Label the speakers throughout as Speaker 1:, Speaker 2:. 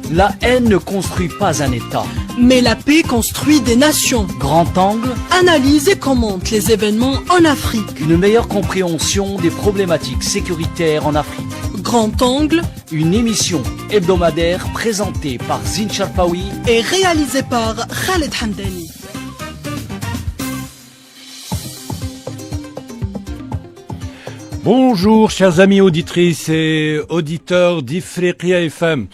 Speaker 1: La haine ne construit pas un État.
Speaker 2: Mais la paix construit des nations.
Speaker 1: Grand angle,
Speaker 2: Analyse et commente les événements en Afrique.
Speaker 1: une meilleure compréhension des problématiques sécuritaires en Afrique.
Speaker 2: Grand angle
Speaker 1: Une émission hebdomadaire présentée par Zine Charpaoui
Speaker 2: est réalisé par Khaled Hamdani.
Speaker 3: Bonjour chers amis auditrices et auditeurs d'Ifriqiya FM.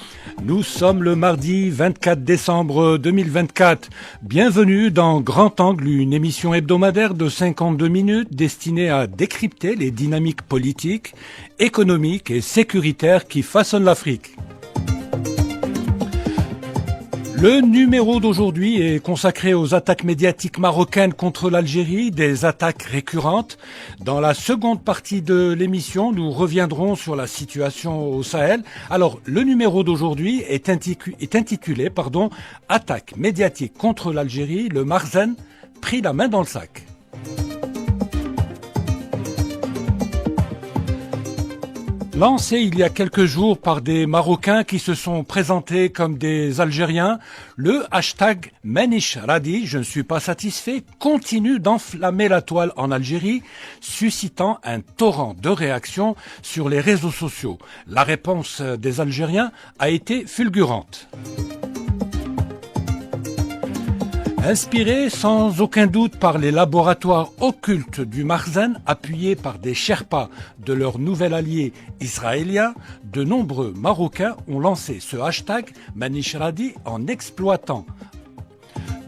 Speaker 3: Nous sommes le mardi 24 décembre 2024. Bienvenue dans Grand Angle, une émission hebdomadaire de 52 minutes destinée à décrypter les dynamiques politiques, économiques et sécuritaires qui façonnent l'Afrique. Le numéro d'aujourd'hui est consacré aux attaques médiatiques marocaines contre l'Algérie, des attaques récurrentes. Dans la seconde partie de l'émission, nous reviendrons sur la situation au Sahel. Alors, le numéro d'aujourd'hui est intitulé Attaques médiatiques contre l'Algérie, le Marzen prit la main dans le sac. Lancé il y a quelques jours par des Marocains qui se sont présentés comme des Algériens, le hashtag Manish Radi, je ne suis pas satisfait, continue d'enflammer la toile en Algérie, suscitant un torrent de réactions sur les réseaux sociaux. La réponse des Algériens a été fulgurante. Inspiré sans aucun doute par les laboratoires occultes du Marzen, appuyés par des Sherpas de leur nouvel allié israélien, de nombreux Marocains ont lancé ce hashtag Manish Radi en exploitant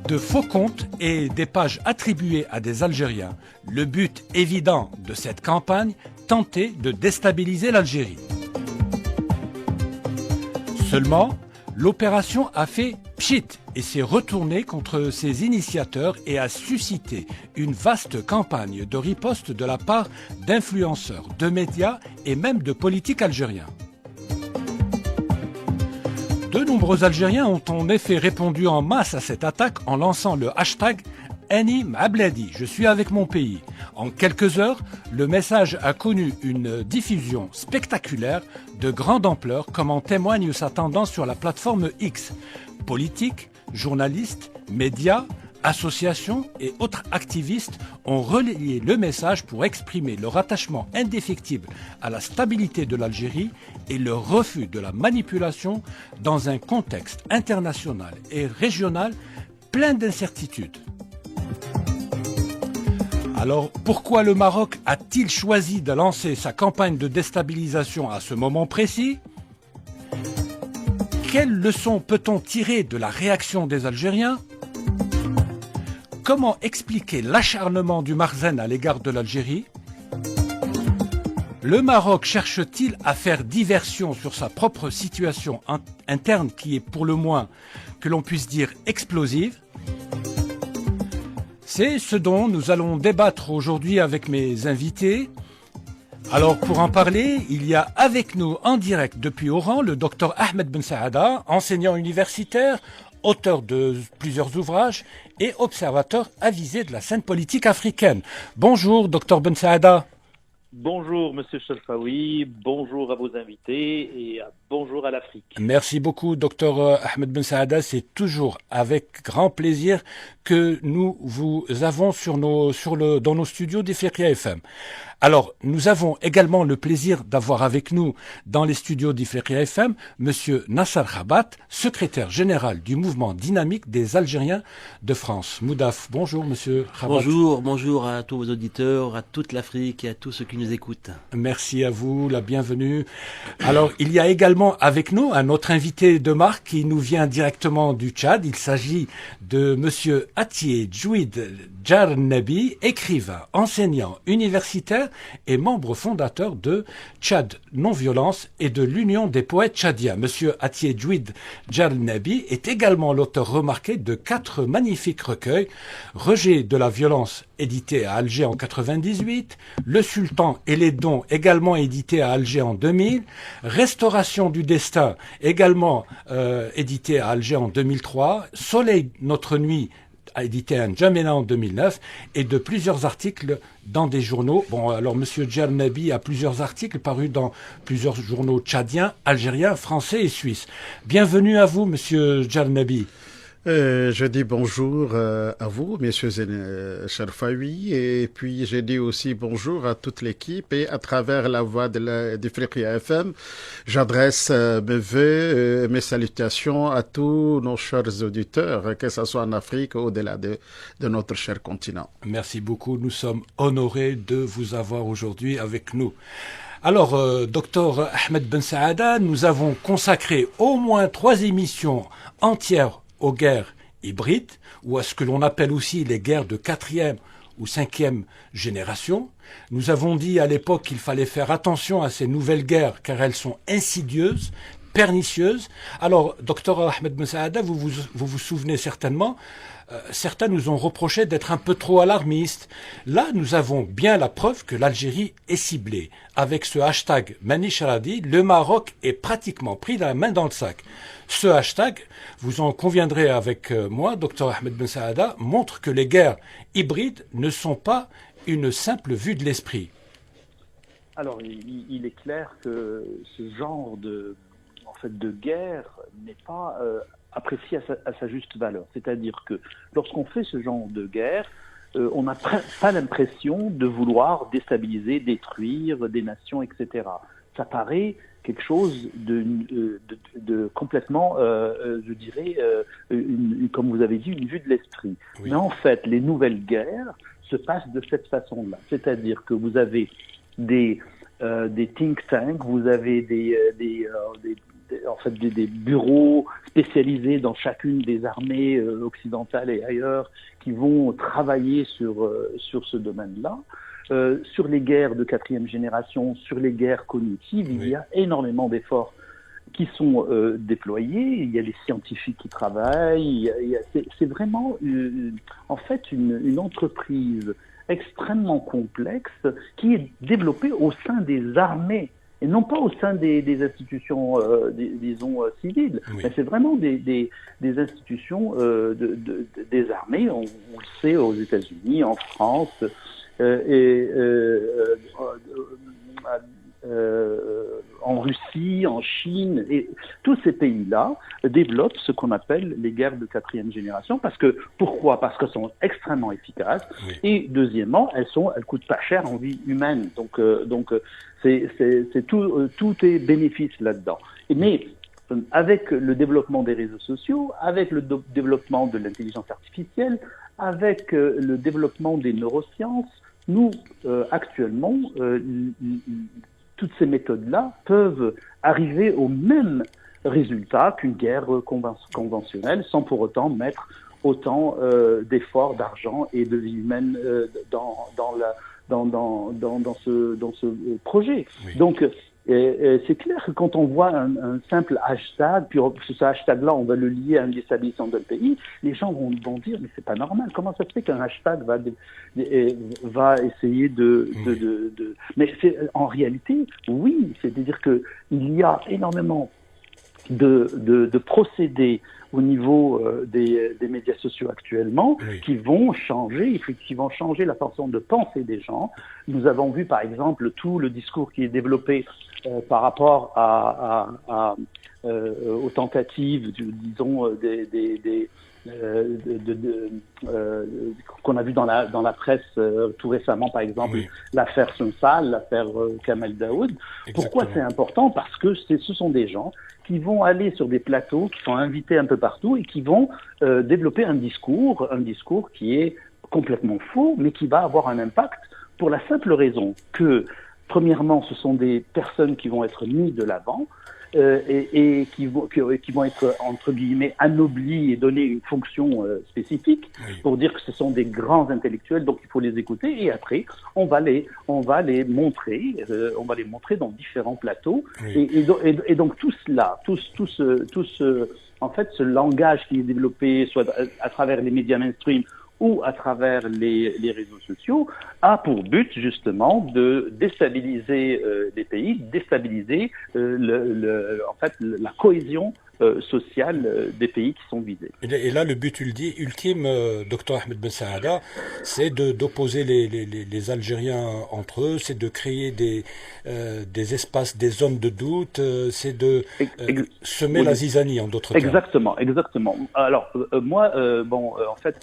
Speaker 3: de faux comptes et des pages attribuées à des Algériens. Le but évident de cette campagne, tenter de déstabiliser l'Algérie. Seulement, l'opération a fait pchit et s'est retournée contre ses initiateurs et a suscité une vaste campagne de riposte de la part d'influenceurs, de médias et même de politiques algériens. De nombreux Algériens ont en effet répondu en masse à cette attaque en lançant le hashtag Ani Mabladi, je suis avec mon pays. En quelques heures, le message a connu une diffusion spectaculaire de grande ampleur, comme en témoigne sa tendance sur la plateforme X. Politiques, journalistes, médias, associations et autres activistes ont relayé le message pour exprimer leur attachement indéfectible à la stabilité de l'Algérie et le refus de la manipulation dans un contexte international et régional plein d'incertitudes. Alors, pourquoi le Maroc a-t-il choisi de lancer sa campagne de déstabilisation à ce moment précis ? Quelles leçons peut-on tirer de la réaction des Algériens ? Comment expliquer l'acharnement du Marzen à l'égard de l'Algérie ? Le Maroc cherche-t-il à faire diversion sur sa propre situation interne qui est pour le moins, que l'on puisse dire, explosive ? C'est ce dont nous allons débattre aujourd'hui avec mes invités. Alors pour en parler, il y a avec nous en direct depuis Oran le docteur Ahmed Ben Saada, enseignant universitaire, auteur de plusieurs ouvrages et observateur avisé de la scène politique africaine. Bonjour docteur Ben Saada.
Speaker 4: Bonjour Monsieur Charpaoui, bonjour à vos invités et bonjour à l'Afrique.
Speaker 3: Merci beaucoup docteur Ahmed Ben Saada, c'est toujours avec grand plaisir que nous vous avons dans nos studios d'Ifriqiya FM. Alors, nous avons également le plaisir d'avoir avec nous dans les studios d'Ifriqiya FM Monsieur Nasser Khabat, secrétaire général du mouvement dynamique des Algériens de France. Moudaf, bonjour Monsieur Khabat.
Speaker 5: Bonjour à tous vos auditeurs, à toute l'Afrique et à tous ceux qui nous écoutent. Merci
Speaker 3: à vous, la bienvenue. Alors, il y a également avec nous un autre invité de marque qui nous vient directement du Tchad. Il s'agit de Monsieur Atié Djouid Djarnebi, écrivain, enseignant, universitaire et membre fondateur de Tchad Non-Violence et de l'Union des poètes tchadiens. Monsieur Atié Djouid Djarnebi est également l'auteur remarqué de 4 magnifiques recueils. Rejet de la violence, édité à Alger en 98, Le Sultan et les dons, également édité à Alger en 2000, Restauration du destin, également édité à Alger en 2003, Soleil notre nuit, a édité un Jamena en 2009 et de plusieurs articles dans des journaux. Bon, alors Monsieur Djernabi a plusieurs articles parus dans plusieurs journaux tchadiens, algériens, français et suisses. Bienvenue à vous, Monsieur Djernabi.
Speaker 6: Je dis bonjour à vous, messieurs Sherfaoui, et puis je dis aussi bonjour à toute l'équipe et à travers la voix d'Ifriqiya FM, j'adresse mes vœux, mes salutations à tous nos chers auditeurs, que ce soit en Afrique ou au-delà de notre cher continent.
Speaker 3: Merci beaucoup, nous sommes honorés de vous avoir aujourd'hui avec nous. Alors, docteur Ahmed Ben Saada, nous avons consacré au moins 3 émissions entières aux guerres hybrides, ou à ce que l'on appelle aussi les guerres de 4e ou 5e génération. Nous avons dit à l'époque qu'il fallait faire attention à ces nouvelles guerres, car elles sont insidieuses, pernicieuses. Alors, docteur Ahmed Ben Saada, vous vous souvenez certainement, certains nous ont reproché d'être un peu trop alarmistes. Là, nous avons bien la preuve que l'Algérie est ciblée. Avec ce hashtag Manicharadi, le Maroc est pratiquement pris la main dans le sac. Ce hashtag, vous en conviendrez avec moi, Dr Ahmed Ben Saada, montre que les guerres hybrides ne sont pas une simple vue de l'esprit.
Speaker 4: Alors, il est clair que ce genre de guerre n'est pas apprécié à sa juste valeur. C'est-à-dire que lorsqu'on fait ce genre de guerre, on n'a pas l'impression de vouloir déstabiliser, détruire des nations, etc. Ça paraît quelque chose de complètement, je dirais, comme vous avez dit, une vue de l'esprit. Oui. Mais en fait, les nouvelles guerres se passent de cette façon-là. C'est-à-dire que vous avez des think tanks, vous avez des bureaux spécialisés dans chacune des armées occidentales et ailleurs qui vont travailler sur ce domaine-là. Sur les guerres de 4e génération, sur les guerres cognitives, oui. Il y a énormément d'efforts qui sont déployés. Il y a les scientifiques qui travaillent. C'est vraiment en fait une entreprise extrêmement complexe qui est développée au sein des armées et non pas au sein des institutions, disons, civiles. Oui. Mais c'est vraiment des institutions des armées. On le sait aux États-Unis, en France, en Russie, en Chine, et tous ces pays-là développent ce qu'on appelle les guerres de 4e génération. Pourquoi ? Parce qu'elles sont extrêmement efficaces. Oui. Et deuxièmement, elles coûtent pas cher en vie humaine. Donc c'est tout est bénéfice là-dedans. Mais avec le développement des réseaux sociaux, avec le développement de l'intelligence artificielle, avec le développement des neurosciences, nous, actuellement, toutes ces méthodes-là peuvent arriver au même résultat qu'une guerre conventionnelle sans pour autant mettre autant d'efforts, d'argent et de vie humaine dans ce projet. Oui. Donc, c'est clair que quand on voit un simple hashtag, puis ce hashtag-là, on va le lier à un déstabilisation d'un pays, les gens vont dire, mais c'est pas normal, comment ça se fait qu'un hashtag va essayer Mais en réalité, oui, c'est-à-dire que il y a énormément de procédés au niveau des médias sociaux actuellement, oui. qui vont changer la façon de penser des gens. Nous avons vu par exemple tout le discours qui est développé par rapport aux tentatives, disons, qu'on a vu dans la presse tout récemment, par exemple, oui. L'affaire Sonsal, l'affaire Kamel Daoud. Exactement. Pourquoi c'est important ? Parce que ce sont des gens qui vont aller sur des plateaux, qui sont invités un peu partout et qui vont développer un discours qui est complètement faux, mais qui va avoir un impact pour la simple raison que, premièrement, ce sont des personnes qui vont être mises de l'avant et qui vont être, entre guillemets, anoblies et donner une fonction spécifique, oui. Pour dire que ce sont des grands intellectuels, donc il faut les écouter, et après, on va les montrer dans différents plateaux, oui. et donc tout cela, en fait, ce langage qui est développé, soit à travers les médias mainstream, ou à travers les réseaux sociaux, a pour but justement de déstabiliser les pays, déstabiliser la cohésion sociale des pays qui sont visés.
Speaker 3: Et là, le but ultime, Dr Ahmed Ben Saada, c'est d'opposer les Algériens entre eux, c'est de créer des espaces, des zones de doute, c'est de semer la zizanie, en d'autres termes.
Speaker 4: Exactement. Alors, moi, en fait,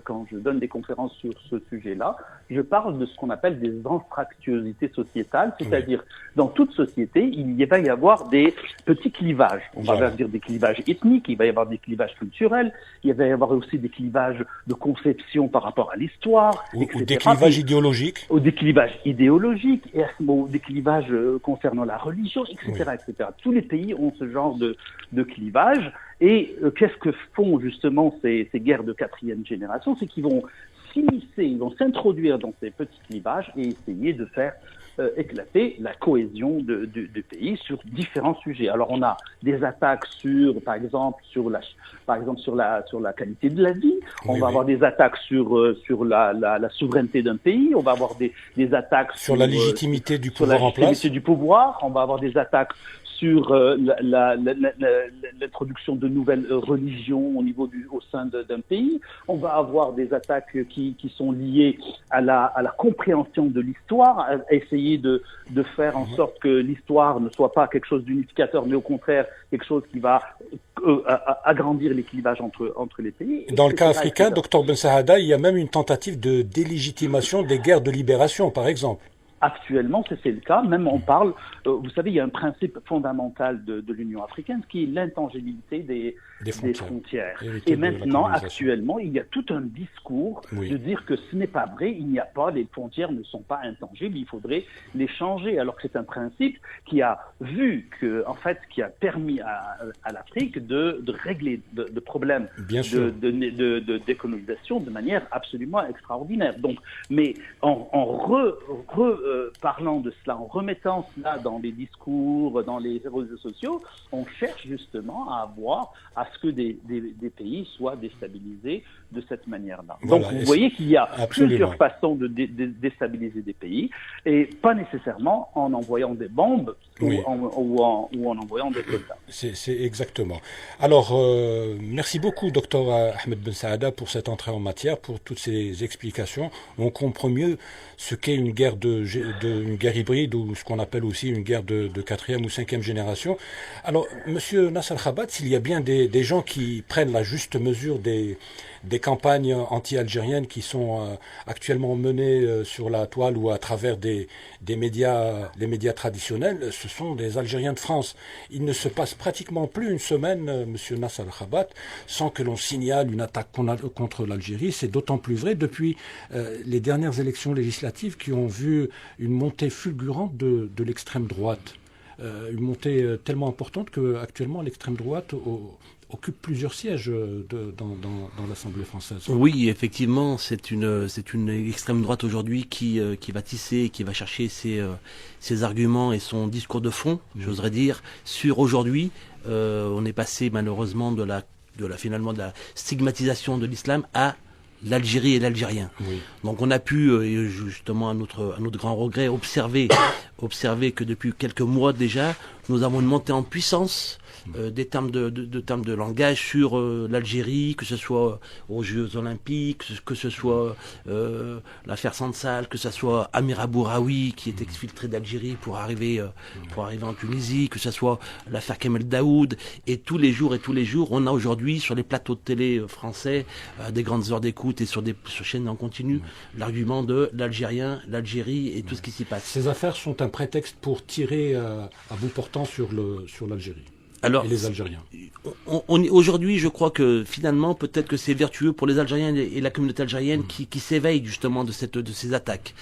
Speaker 4: quand je donne des conférences sur ce sujet-là, je parle de ce qu'on appelle des anfractuosités sociétales, c'est-à-dire, dans toute société, il va y avoir des petits clivages. On va dire des clivages ethniques, il va y avoir des clivages culturels, il va y avoir aussi des clivages de conception par rapport à l'histoire, etc.
Speaker 3: Ou des clivages idéologiques.
Speaker 4: Ou des clivages idéologiques, ou des clivages concernant la religion, etc., etc. Tous les pays ont ce genre de clivage. Et qu'est-ce que font justement ces guerres de quatrième génération? C'est qu'ils vont s'immiscer, ils vont s'introduire dans ces petits clivages et essayer de faire éclater la cohésion du pays sur différents sujets. Alors on a des attaques par exemple sur la qualité de la vie. On va avoir des attaques sur la souveraineté d'un pays. On va avoir des attaques
Speaker 3: sur la légitimité du pouvoir en place.
Speaker 4: On va avoir des attaques sur l'introduction de nouvelles religions au sein d'un pays. On va avoir des attaques qui sont liées à la compréhension de l'histoire, à essayer de faire en sorte que l'histoire ne soit pas quelque chose d'unificateur, mais au contraire quelque chose qui va agrandir les clivages entre les pays.
Speaker 3: Dans le cas africain, Dr Ben Saada, il y a même une tentative de délégitimation des guerres de libération, par exemple.
Speaker 4: Actuellement, c'est le cas. Même on parle, vous savez, il y a un principe fondamental de l'Union africaine qui est l'intangibilité des frontières. Et maintenant, actuellement, il y a tout un discours de dire que ce n'est pas vrai, les frontières ne sont pas intangibles, il faudrait les changer. Alors que c'est un principe qui a permis à l'Afrique de régler de problèmes de décolonisation de manière absolument extraordinaire. Donc, mais parlant de cela, en remettant cela dans les discours, dans les réseaux sociaux, on cherche justement à ce que des pays soient déstabilisés de cette manière-là. Voilà, donc vous voyez qu'il y a plusieurs façons de déstabiliser des pays, et pas nécessairement en envoyant des bombes ou en envoyant des soldats.
Speaker 3: C'est exactement. Alors, merci beaucoup, Dr Ahmed Ben Saada, pour cette entrée en matière, pour toutes ces explications. On comprend mieux ce qu'est une guerre une guerre hybride, ou ce qu'on appelle aussi une guerre de quatrième ou cinquième génération. Alors, Monsieur Nasser Khabat, s'il y a bien des gens qui prennent la juste mesure des campagnes anti-algériennes qui sont actuellement menées sur la toile ou à travers les médias traditionnels, ce sont des Algériens de France. Il ne se passe pratiquement plus une semaine, Monsieur Nasser Khabat, sans que l'on signale une attaque contre l'Algérie. C'est d'autant plus vrai depuis les dernières élections législatives qui ont vu une montée fulgurante de l'extrême droite. Une montée tellement importante qu'actuellement l'extrême droite occupe plusieurs sièges dans l'Assemblée française.
Speaker 5: Oui, effectivement, c'est une extrême droite aujourd'hui qui va tisser, qui va chercher ses arguments et son discours de fond, j'oserais dire, sur aujourd'hui. On est passé malheureusement de la stigmatisation de l'islam à l'Algérie et l'Algérien. Oui. Donc on a pu, justement à notre grand regret, observer que depuis quelques mois déjà, nous avons une montée en puissance des termes de langage sur l'Algérie, que ce soit aux Jeux Olympiques, que ce soit l'affaire Sansal, que ce soit Amir Abouraoui qui est exfiltré d'Algérie pour arriver en Tunisie, que ce soit l'affaire Kamel Daoud, et tous les jours, on a aujourd'hui sur les plateaux de télé français, des grandes heures d'écoute et sur chaînes en continu, l'argument de l'Algérie et tout ce qui s'y passe.
Speaker 3: Ces affaires sont un prétexte pour tirer à bout portant sur l'Algérie. Alors, et les Algériens.
Speaker 5: Aujourd'hui, je crois que finalement, peut-être que c'est vertueux pour les Algériens et la communauté algérienne qui s'éveille justement de ces attaques.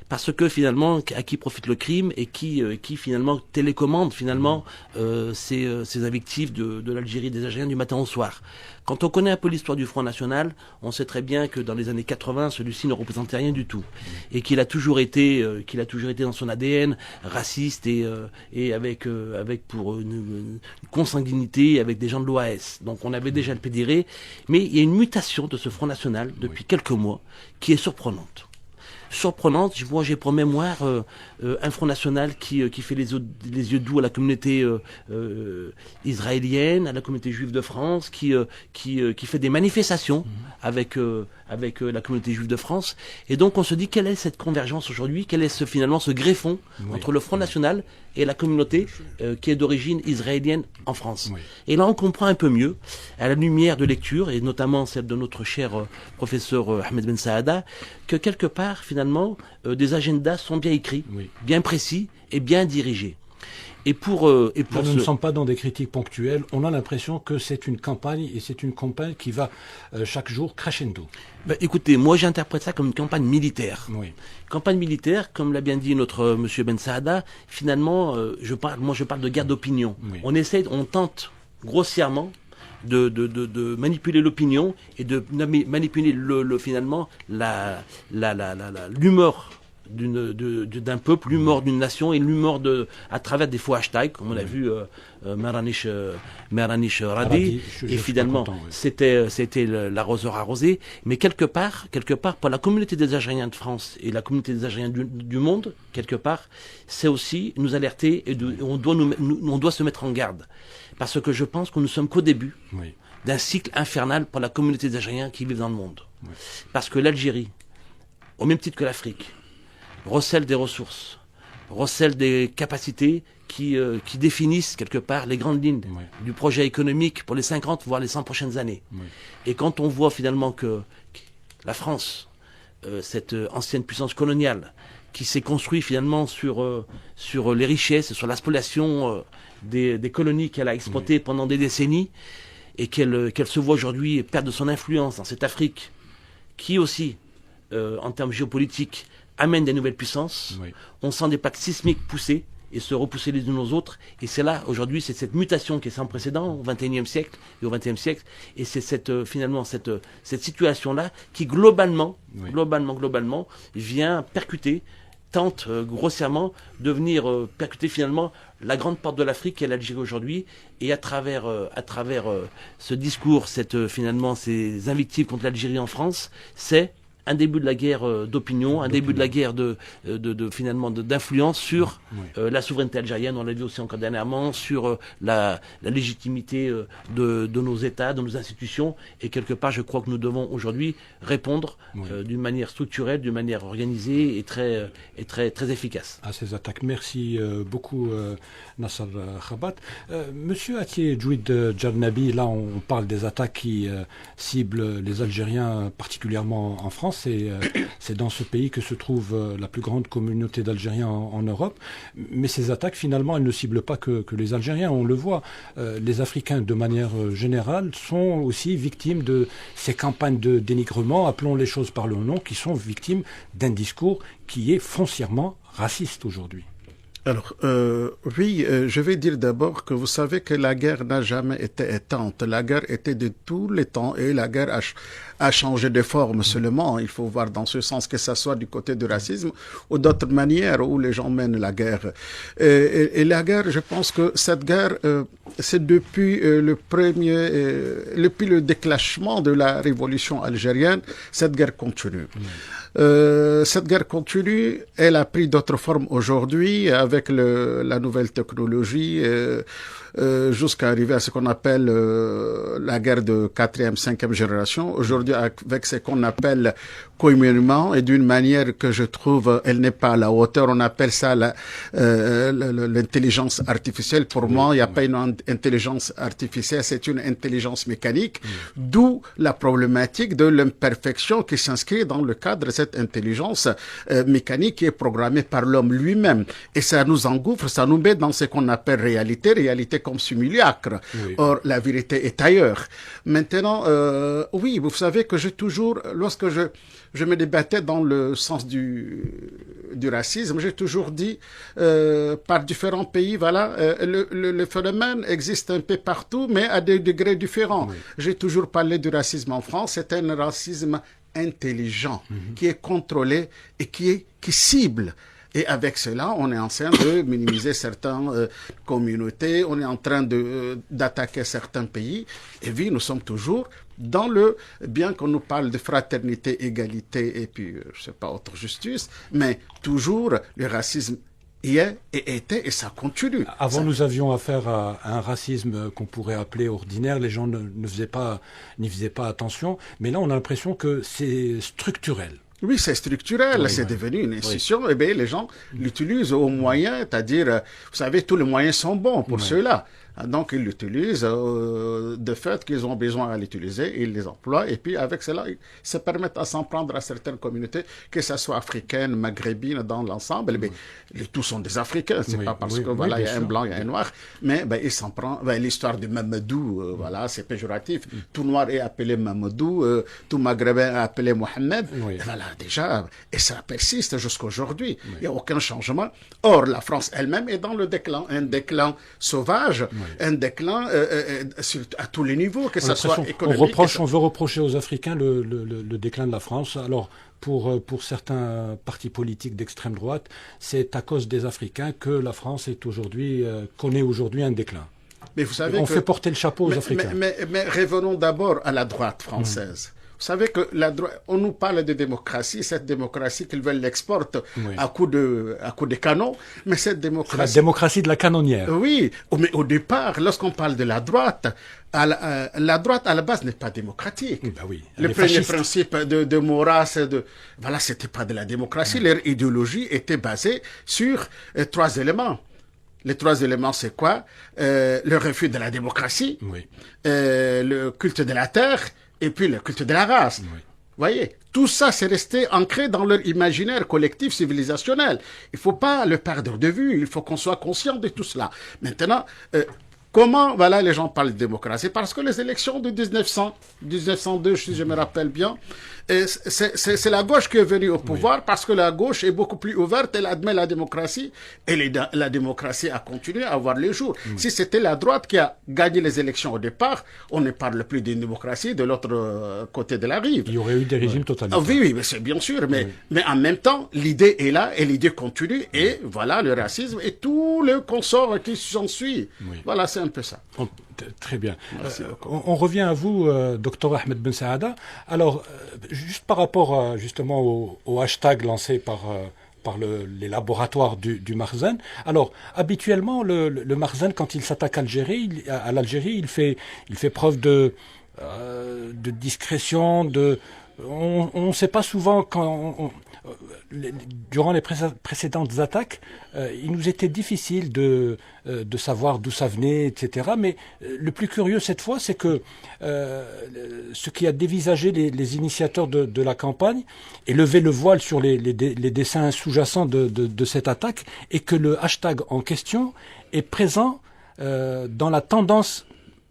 Speaker 5: Parce que finalement, à qui profite le crime et qui finalement télécommande finalement ces invectives de l'Algérie, des Algériens du matin au soir. Quand on connaît un peu l'histoire du Front National, on sait très bien que dans les années 80, celui-ci ne représentait rien du tout, et qu'il a toujours été dans son ADN raciste et avec pour une consanguinité avec des gens de l'OAS. Donc on avait déjà le pédiré, mais il y a une mutation de ce Front National depuis quelques mois qui est surprenante. surprenantes. Moi, j'ai pour mémoire un Front National qui fait les yeux doux à la communauté israélienne, à la communauté juive de France, qui fait des manifestations avec la communauté juive de France. Et donc, on se dit, quelle est cette convergence aujourd'hui? Quel est finalement ce greffon entre le Front National et la communauté qui est d'origine israélienne en France? Et là, on comprend un peu mieux, à la lumière de lecture, et notamment celle de notre cher professeur Ahmed Ben Saada, que quelque part, finalement, des agendas sont bien écrits, bien précis et bien dirigés. Et
Speaker 3: là, nous ne sommes pas dans des critiques ponctuelles. On a l'impression que c'est une campagne, et c'est une campagne qui va chaque jour crescendo.
Speaker 5: Écoutez, moi j'interprète ça comme une campagne militaire. Campagne militaire, comme l'a bien dit notre monsieur Ben Saada, finalement, je parle de guerre d'opinion. On tente grossièrement de manipuler l'opinion et de manipuler finalement l'humeur d'un peuple, l'humeur d'une nation et l'humeur à travers des faux hashtags, comme on a vu Meranish Radi, et finalement c'était l'arroseur arrosé. Mais quelque part pour la communauté des Algériens de France et la communauté des Algériens du monde, quelque part, c'est aussi nous alerter et on doit se mettre en garde, parce que je pense que nous sommes qu'au début d'un cycle infernal pour la communauté des Algériens qui vivent dans le monde, parce que l'Algérie, au même titre que l'Afrique, recèle des ressources, recèle des capacités qui définissent quelque part les grandes lignes du projet économique pour les 50 voire les 100 prochaines années. Et quand on voit finalement que la France, cette ancienne puissance coloniale, qui s'est construite finalement sur les richesses, sur la spoliation des colonies qu'elle a exploitées pendant des décennies, et qu'elle se voit aujourd'hui perdre son influence dans cette Afrique, qui aussi, en termes géopolitiques, amène des nouvelles puissances. On sent des plaques sismiques pousser et se repousser les unes aux autres. Et c'est là, aujourd'hui, c'est cette mutation qui est sans précédent au XXIe siècle et au XXe siècle. Et c'est finalement cette situation-là qui, globalement, vient percuter, tente grossièrement de venir percuter finalement la grande porte de l'Afrique qui est l'Algérie aujourd'hui. Et à travers ce discours, finalement, ces invectives contre l'Algérie en France, c'est un début de la guerre d'opinion, un début de la guerre finalement d'influence sur la souveraineté algérienne, on l'a vu aussi encore dernièrement, sur la légitimité de nos États, de nos institutions. Et quelque part, je crois que nous devons aujourd'hui répondre d'une manière structurelle, d'une manière organisée et très efficace
Speaker 3: à ces attaques. Merci beaucoup, Nasser Khabat. Monsieur Atié Djouid Djarnabi, là on parle des attaques qui ciblent les Algériens, particulièrement en France. C'est dans ce pays que se trouve la plus grande communauté d'Algériens en Europe. Mais ces attaques, finalement, elles ne ciblent pas que les Algériens. On le voit, les Africains, de manière générale, sont aussi victimes de ces campagnes de dénigrement, appelons les choses par leur nom, qui sont victimes d'un discours qui est foncièrement raciste aujourd'hui.
Speaker 6: Alors, je vais dire d'abord que vous savez que la guerre n'a jamais été éteinte. La guerre était de tous les temps et la guerre a changé de forme seulement. Il faut voir dans ce sens que ça soit du côté du racisme ou d'autres manières où les gens mènent la guerre. Et la guerre, je pense que cette guerre, c'est depuis depuis le déclenchement de la révolution algérienne, cette guerre continue. Cette guerre continue, elle a pris d'autres formes aujourd'hui avec la nouvelle technologie jusqu'à arriver à ce qu'on appelle la guerre de 4e, 5e génération. Aujourd'hui, avec ce qu'on appelle communément et d'une manière que je trouve, elle n'est pas à la hauteur. On appelle ça l'intelligence artificielle. Pour moi, il n'y a pas une intelligence artificielle, c'est une intelligence mécanique. D'où la problématique de l'imperfection qui s'inscrit dans le cadre de cette intelligence mécanique qui est programmée par l'homme lui-même. Et ça nous engouffre, ça nous met dans ce qu'on appelle réalité comme simulacre. Or, la vérité est ailleurs. Maintenant, oui, vous savez que j'ai toujours, lorsque je me débattais dans le sens du racisme, j'ai toujours dit, par différents pays, voilà, le phénomène existe un peu partout, mais à des degrés différents. J'ai toujours parlé du racisme en France, c'est un racisme intelligent, qui est contrôlé et qui cible Et avec cela, on est en train de minimiser certaines communautés, on est en train d'attaquer certains pays. Et oui, nous sommes toujours dans bien qu'on nous parle de fraternité, égalité et puis, je sais pas, autre justice, mais toujours le racisme y est et était et ça continue.
Speaker 3: Avant, nous avions affaire à un racisme qu'on pourrait appeler ordinaire. Les gens n'y faisaient pas attention. Mais là, on a l'impression que c'est structurel.
Speaker 6: Oui, c'est structurel,
Speaker 3: oui,
Speaker 6: c'est
Speaker 3: oui.
Speaker 6: devenu une institution. Oui. Eh bien, les gens l'utilisent au moyen, c'est-à-dire, vous savez, tous les moyens sont bons pour ceux-là. Donc, ils l'utilisent de fait qu'ils ont besoin à l'utiliser, ils les emploient, et puis avec cela, ils se permettent à s'en prendre à certaines communautés, que ce soit africaines, maghrébines, dans l'ensemble. Tous sont des Africains, c'est pas parce que voilà, il y a un blanc, il y a un noir, mais ils s'en prennent. L'histoire de Mamadou, voilà, c'est péjoratif. Tout noir est appelé Mamadou, tout maghrébin est appelé Mohamed. Voilà, déjà, et ça persiste jusqu'aujourd'hui. Il n'y a aucun changement. Or, la France elle-même est dans le déclin, un déclin sauvage. Un déclin à tous les niveaux, que ce soit économique.
Speaker 3: On veut reprocher aux Africains le déclin de la France. Alors, pour certains partis politiques d'extrême droite, c'est à cause des Africains que la France connaît aujourd'hui un déclin.
Speaker 6: Mais vous savez
Speaker 3: fait porter le chapeau aux Africains.
Speaker 6: Mais revenons d'abord à la droite française. Vous savez que on nous parle de démocratie, cette démocratie qu'ils veulent l'exporter à coup de canon, mais cette démocratie...
Speaker 3: C'est la démocratie de la canonnière.
Speaker 6: Oui, mais au départ, lorsqu'on parle de la droite, la droite à la base n'est pas démocratique.
Speaker 3: Ben oui,
Speaker 6: le premier principe de Maurras, voilà, c'était pas de la démocratie. Leur idéologie était basée sur 3 éléments. Les 3 éléments, c'est quoi? Le refus de la démocratie, le culte de la terre, et puis le culte de la race. Vous voyez, tout ça, c'est resté ancré dans leur imaginaire collectif civilisationnel. Il ne faut pas le perdre de vue, il faut qu'on soit conscient de tout cela. Maintenant, comment, voilà, les gens parlent de démocratie? Parce que les élections de 1902, si je me rappelle bien, c'est la gauche qui est venue au pouvoir parce que la gauche est beaucoup plus ouverte, elle admet la démocratie et la démocratie a continué à voir les jours. Si c'était la droite qui a gagné les élections au départ, on ne parle plus d'une démocratie de l'autre côté de la rive.
Speaker 3: Il y aurait eu des régimes totalitaires.
Speaker 6: Oui, mais c'est bien sûr, mais en même temps, l'idée est là et l'idée continue et voilà le racisme et tout le consort qui s'ensuit. Voilà, c'est un peu ça.
Speaker 3: Très bien. On revient à vous, Dr Ahmed Ben Saada. Alors, juste par rapport justement au hashtag lancé par les laboratoires du Makhzen. Alors, habituellement, le Makhzen, quand il s'attaque à l'Algérie, il fait preuve de discrétion, on ne sait pas souvent durant les précédentes attaques, il nous était difficile de savoir d'où ça venait, etc. Mais le plus curieux cette fois, c'est que ce qui a dévisagé les initiateurs de la campagne et levé le voile sur les dessins sous-jacents de cette attaque, et que le hashtag en question est présent dans la tendance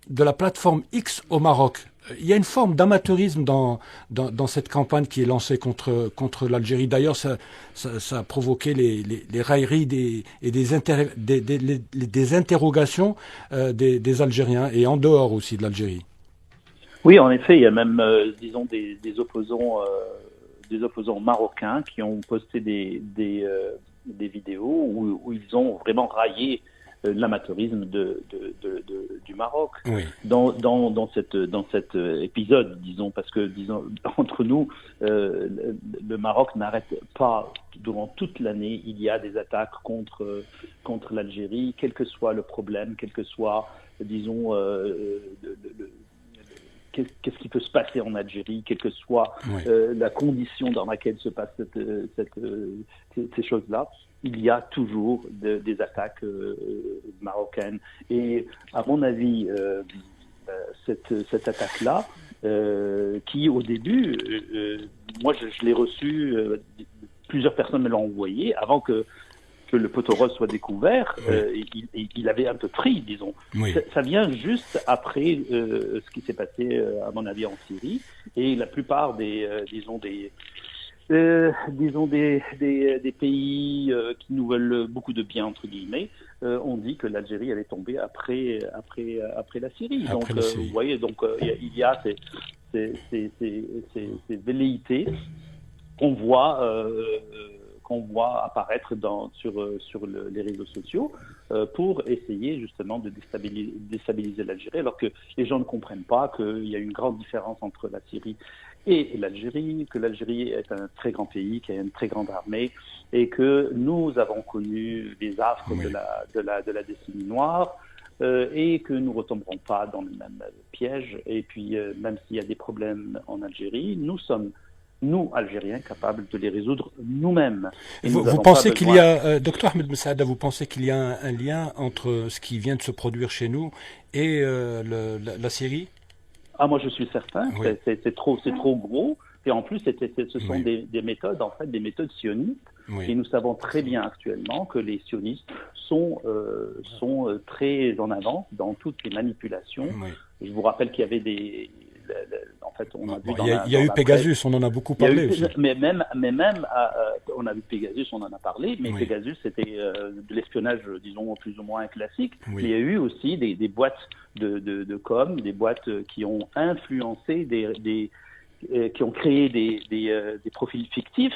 Speaker 3: de la plateforme X au Maroc. Il y a une forme d'amateurisme dans cette campagne qui est lancée contre l'Algérie. D'ailleurs, ça a provoqué les railleries et des interrogations des Algériens, et en dehors aussi de l'Algérie.
Speaker 4: Oui, en effet, il y a même, disons, des opposants marocains qui ont posté des vidéos où ils ont vraiment raillé l'amateurisme du Maroc dans cet épisode, disons, parce que entre nous, le Maroc n'arrête pas durant toute l'année. Il y a des attaques contre l'Algérie, quel que soit le problème, quel que soit, disons, qu'est-ce qui peut se passer en Algérie, quelle que soit la condition dans laquelle se passent ces choses-là. Il y a toujours des attaques marocaines. Et à mon avis, cette attaque-là, qui au début, moi je l'ai reçue, plusieurs personnes me l'ont envoyé avant que le poteau rose soit découvert. Il avait un peu pris, disons. Ça vient juste après ce qui s'est passé, à mon avis, en Syrie. Et la plupart des pays qui nous veulent beaucoup de bien, entre guillemets, ont dit que l'Algérie allait tomber après la Syrie. Vous voyez, donc il y a ces velléités qu'on voit qu'on voit apparaître sur les réseaux sociaux pour essayer justement de déstabiliser l'Algérie, alors que les gens ne comprennent pas qu'il y a une grande différence entre la Syrie et l'Algérie, que l'Algérie est un très grand pays, qui a une très grande armée, et que nous avons connu les affres de la décennie noire, et que nous ne retomberons pas dans le même piège. Et puis, même s'il y a des problèmes en Algérie, nous sommes, nous, Algériens, capables de les résoudre nous-mêmes.
Speaker 3: Vous pensez qu'il y a, Dr Ahmed Messaada, vous pensez qu'il y a un lien entre ce qui vient de se produire chez nous et la Syrie?
Speaker 4: Ah, moi, je suis certain.
Speaker 3: Oui.
Speaker 4: C'est trop gros. Et en plus, ce sont des méthodes, en fait, des méthodes sionistes. Oui. Et nous savons très bien actuellement que les sionistes sont très en avance dans toutes les manipulations. Oui. Je vous rappelle qu'il y avait en fait, on a vu
Speaker 3: il y a eu Pegasus, on en a beaucoup parlé aussi.
Speaker 4: Mais même, on a vu Pegasus, on en a parlé, mais Pegasus, c'était de l'espionnage, disons, plus ou moins classique. Oui. Il y a eu aussi des boîtes de com, des boîtes qui ont influencé qui ont créé des profils fictifs,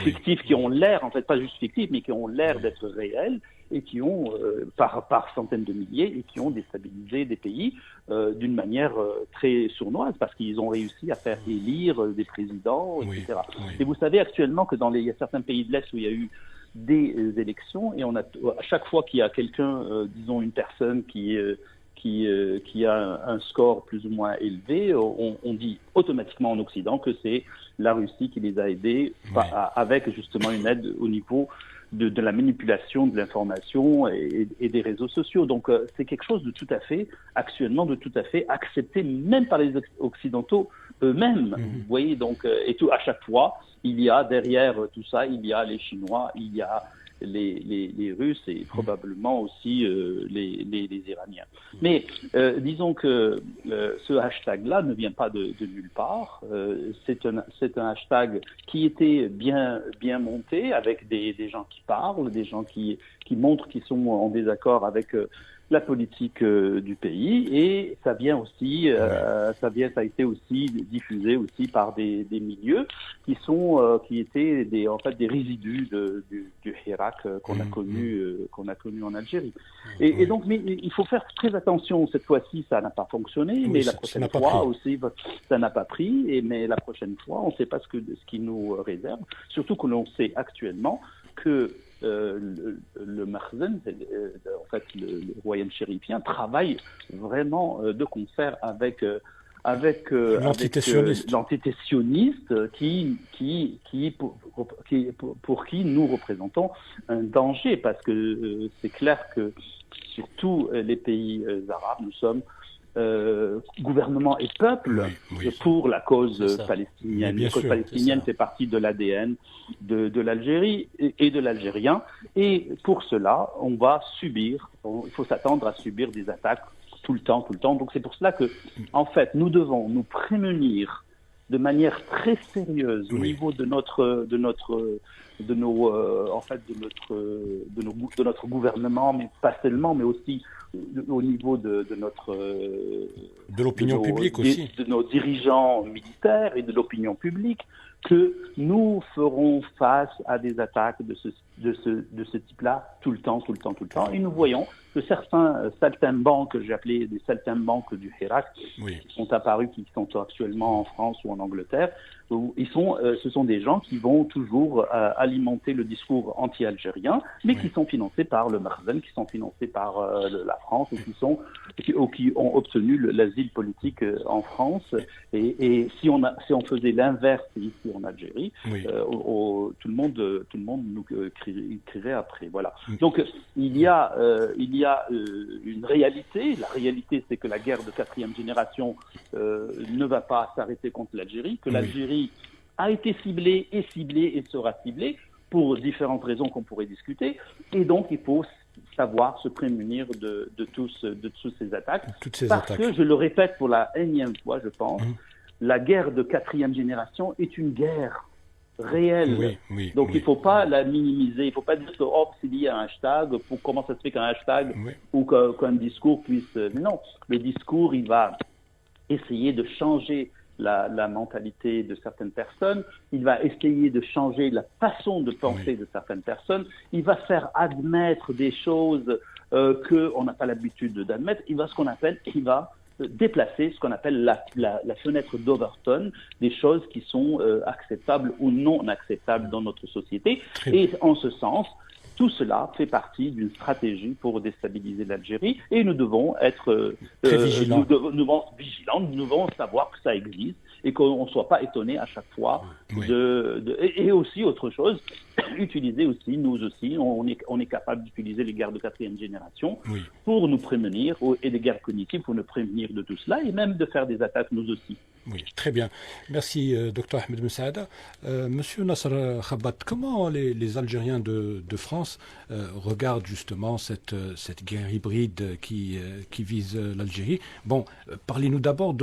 Speaker 4: fictifs qui ont l'air, en fait, pas juste fictifs, mais qui ont l'air d'être réels, et qui ont, par centaines de milliers, et qui ont déstabilisé des pays d'une manière très sournoise, parce qu'ils ont réussi à faire élire des présidents, etc. Et vous savez actuellement que il y a certains pays de l'Est où il y a eu des élections, et à chaque fois qu'il y a quelqu'un, disons une personne qui a un score plus ou moins élevé, on dit automatiquement en Occident que c'est la Russie qui les a aidés avec justement une aide au niveau de la manipulation de l'information et des réseaux sociaux. Donc c'est quelque chose de tout à fait accepté même par les Occidentaux eux-mêmes. Vous voyez, donc à chaque fois, il y a derrière tout ça, il y a les Chinois, il y a les Russes et probablement aussi les Iraniens. Mais disons que ce hashtag-là ne vient pas de nulle part. C'est un hashtag qui était bien monté, avec des gens qui parlent, des gens qui montrent qu'ils sont en désaccord avec la politique du pays, et ça vient aussi, ça a été aussi diffusé aussi par des milieux qui étaient des résidus du Hirak qu'on a connu en Algérie. Et donc, mais il faut faire très attention. Cette fois-ci, ça n'a pas fonctionné, mais la prochaine fois aussi, ça n'a pas pris. Mais la prochaine fois, on ne sait pas ce qui nous réserve. Surtout que l'on sait actuellement que le Makhzen, en fait le royaume chérifien, travaille vraiment de concert avec l'entité sioniste pour qui nous représentons un danger, parce que c'est clair que sur tous les pays arabes, nous sommes gouvernement et peuple pour la cause palestinienne. La cause palestinienne fait partie de l'ADN de l'Algérie et de l'Algérien. Et pour cela, il faut s'attendre à subir des attaques tout le temps. Donc c'est pour cela que, en fait, nous devons nous prémunir de manière très sérieuse au niveau de notre gouvernement, mais pas seulement, mais aussi au niveau de
Speaker 3: l'opinion publique aussi,
Speaker 4: de nos dirigeants militaires et de l'opinion publique, que nous ferons face à des attaques de ce type-là tout le temps. Et nous voyons que certains saltimbanques, que j'ai appelés des saltimbanques du Hirak, qui sont apparus, qui sont actuellement en France ou en Angleterre, ce sont des gens qui vont toujours alimenter le discours anti-algérien, mais qui sont financés par le Makhzen, qui sont financés par la France, et qui ont obtenu l'asile politique en France. Et si on faisait l'inverse ici en Algérie, tout le monde nous crirait après. Voilà. Donc il y a une réalité. La réalité, c'est que la guerre de 4e génération ne va pas s'arrêter contre l'Algérie, que l'Algérie a été ciblée et sera ciblée pour différentes raisons qu'on pourrait discuter, et donc il faut savoir se prémunir de toutes ces attaques, que, je le répète pour la énième fois, je pense, la guerre de 4e génération est une guerre réelle. Donc il ne faut pas la minimiser, il ne faut pas dire que c'est lié à un hashtag, comment ça se fait qu'un hashtag ou qu'un discours puisse... Mais non, le discours, il va essayer de changer la mentalité de certaines personnes, il va essayer de changer la façon de penser de certaines personnes, il va faire admettre des choses qu'on n'a pas l'habitude d'admettre, il va déplacer ce qu'on appelle la fenêtre d'Overton, des choses qui sont acceptables ou non acceptables dans notre société. Et en ce sens, tout cela fait partie d'une stratégie pour déstabiliser l'Algérie et nous devons être vigilants. Nous devons savoir que ça existe et qu'on ne soit pas étonné à chaque fois. Et aussi, autre chose, utiliser aussi, nous aussi, on est capable d'utiliser les guerres de 4e génération pour nous prémunir, et les guerres cognitives pour nous prémunir de tout cela et même de faire des attaques nous aussi.
Speaker 3: Oui, très bien. Merci, Dr Ahmed Messaada. Monsieur Nasser Khabat, comment les Algériens de France regardent justement cette guerre hybride qui vise l'Algérie? Bon, parlez-nous d'abord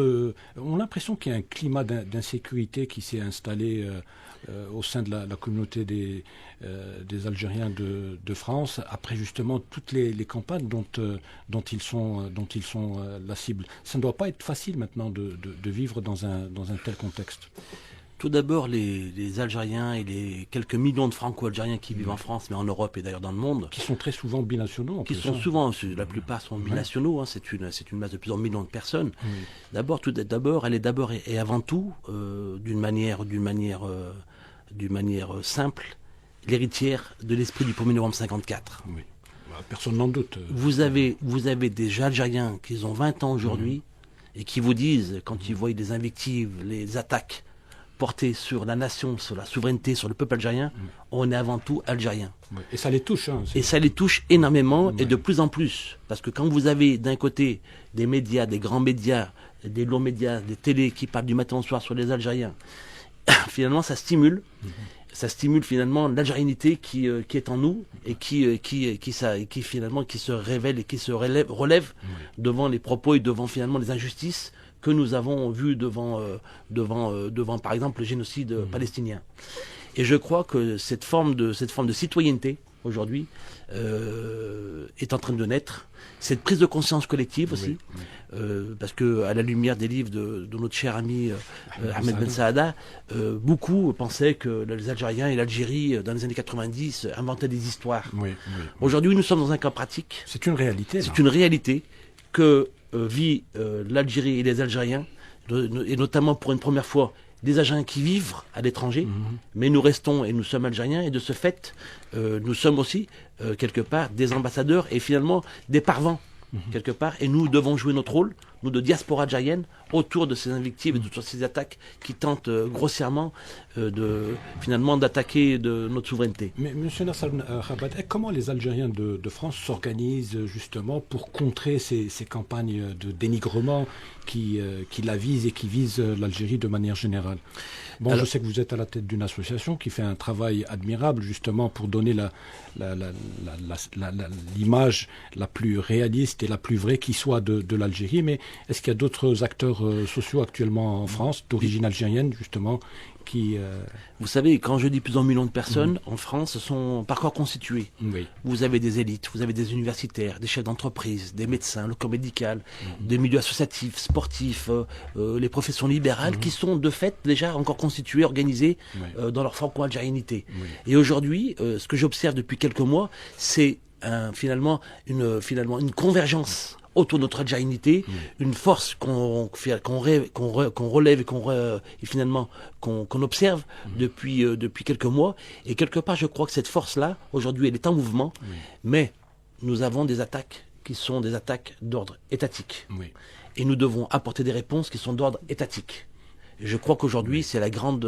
Speaker 3: on a l'impression qu'il y a un climat d'insécurité qui s'est installé au sein de la communauté des Algériens de France, après justement toutes les campagnes dont ils sont la cible. Ça ne doit pas être facile maintenant de vivre dans un tel contexte.
Speaker 5: Tout d'abord, les Algériens et les quelques millions de Franco-Algériens qui vivent en France, mais en Europe et d'ailleurs dans le monde,
Speaker 3: qui sont très souvent binationaux.
Speaker 5: La plupart sont binationaux. C'est une masse de plusieurs millions de personnes. D'abord, elle est d'abord et avant tout, d'une manière simple, l'héritière de l'esprit du 1er novembre 54.
Speaker 3: Oui. Personne n'en doute.
Speaker 5: Vous avez des Algériens qui ont 20 ans aujourd'hui et qui vous disent, quand ils voient des invectives, les attaques portées sur la nation, sur la souveraineté, sur le peuple algérien, on est avant tout algérien.
Speaker 3: Oui. Et ça les touche.
Speaker 5: Et ça les touche énormément et de plus en plus. Parce que quand vous avez d'un côté des médias, des grands médias, des longs médias, des télés qui parlent du matin au soir sur les Algériens, finalement ça stimule. Ça stimule finalement l'algérianité qui est en nous et qui finalement qui se révèle et qui se relève devant les propos et devant finalement les injustices que nous avons vues devant par exemple le génocide palestinien. Et je crois que cette forme de citoyenneté aujourd'hui est en train de naître. Cette prise de conscience collective aussi, parce que à la lumière des livres de notre cher ami Ahmed Ben Saada, beaucoup pensaient que les Algériens et l'Algérie dans les années 90 inventaient des histoires. Aujourd'hui, nous sommes dans un cas pratique.
Speaker 3: C'est une réalité.
Speaker 5: C'est une réalité que vit l'Algérie et les Algériens, et notamment pour une première fois des Algériens qui vivent à l'étranger, mais nous restons et nous sommes Algériens, et de ce fait, nous sommes aussi, quelque part, des ambassadeurs et finalement des parvents, quelque part, et nous devons jouer notre rôle, nous de diaspora algérienne, autour de ces invectives et de toutes ces attaques qui tentent grossièrement finalement d'attaquer notre souveraineté.
Speaker 3: Mais M. Nasser Khabat, comment les Algériens de France s'organisent justement pour contrer ces campagnes de dénigrement qui la visent et qui visent l'Algérie de manière générale? Bon, je sais que vous êtes à la tête d'une association qui fait un travail admirable justement pour donner l'image la plus réaliste et la plus vraie qui soit de l'Algérie, mais est-ce qu'il y a d'autres acteurs sociaux actuellement en France, d'origine algérienne justement, qui...
Speaker 5: Vous savez, quand je dis plusieurs millions de personnes, en France, sont par corps constitués. Vous avez des élites, vous avez des universitaires, des chefs d'entreprise, des médecins, le corps médical, des milieux associatifs, sportifs, les professions libérales, qui sont de fait déjà encore constitués, organisés dans leur franco-algérianité. Et aujourd'hui, ce que j'observe depuis quelques mois, c'est finalement une convergence autour de notre algérianité, une force qu'on relève et finalement qu'on observe depuis quelques mois. Et quelque part, je crois que cette force-là, aujourd'hui, elle est en mouvement, mais nous avons des attaques qui sont des attaques d'ordre étatique. Et nous devons apporter des réponses qui sont d'ordre étatique. Je crois qu'aujourd'hui, c'est la grande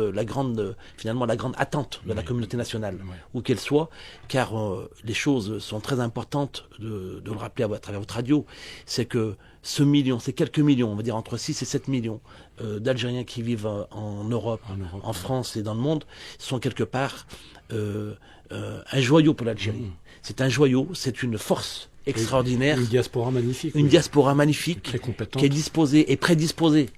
Speaker 5: attente de la communauté nationale, où qu'elle soit, car les choses sont très importantes de le rappeler à travers votre radio. C'est que ces quelques millions, on va dire entre 6 et 7 millions d'Algériens qui vivent en Europe, en France et dans le monde, sont quelque part un joyau pour l'Algérie. C'est un joyau, c'est une force extraordinaire.
Speaker 3: Une diaspora magnifique.
Speaker 5: Une diaspora magnifique,
Speaker 3: très compétente,
Speaker 5: qui est disposée et prédisposée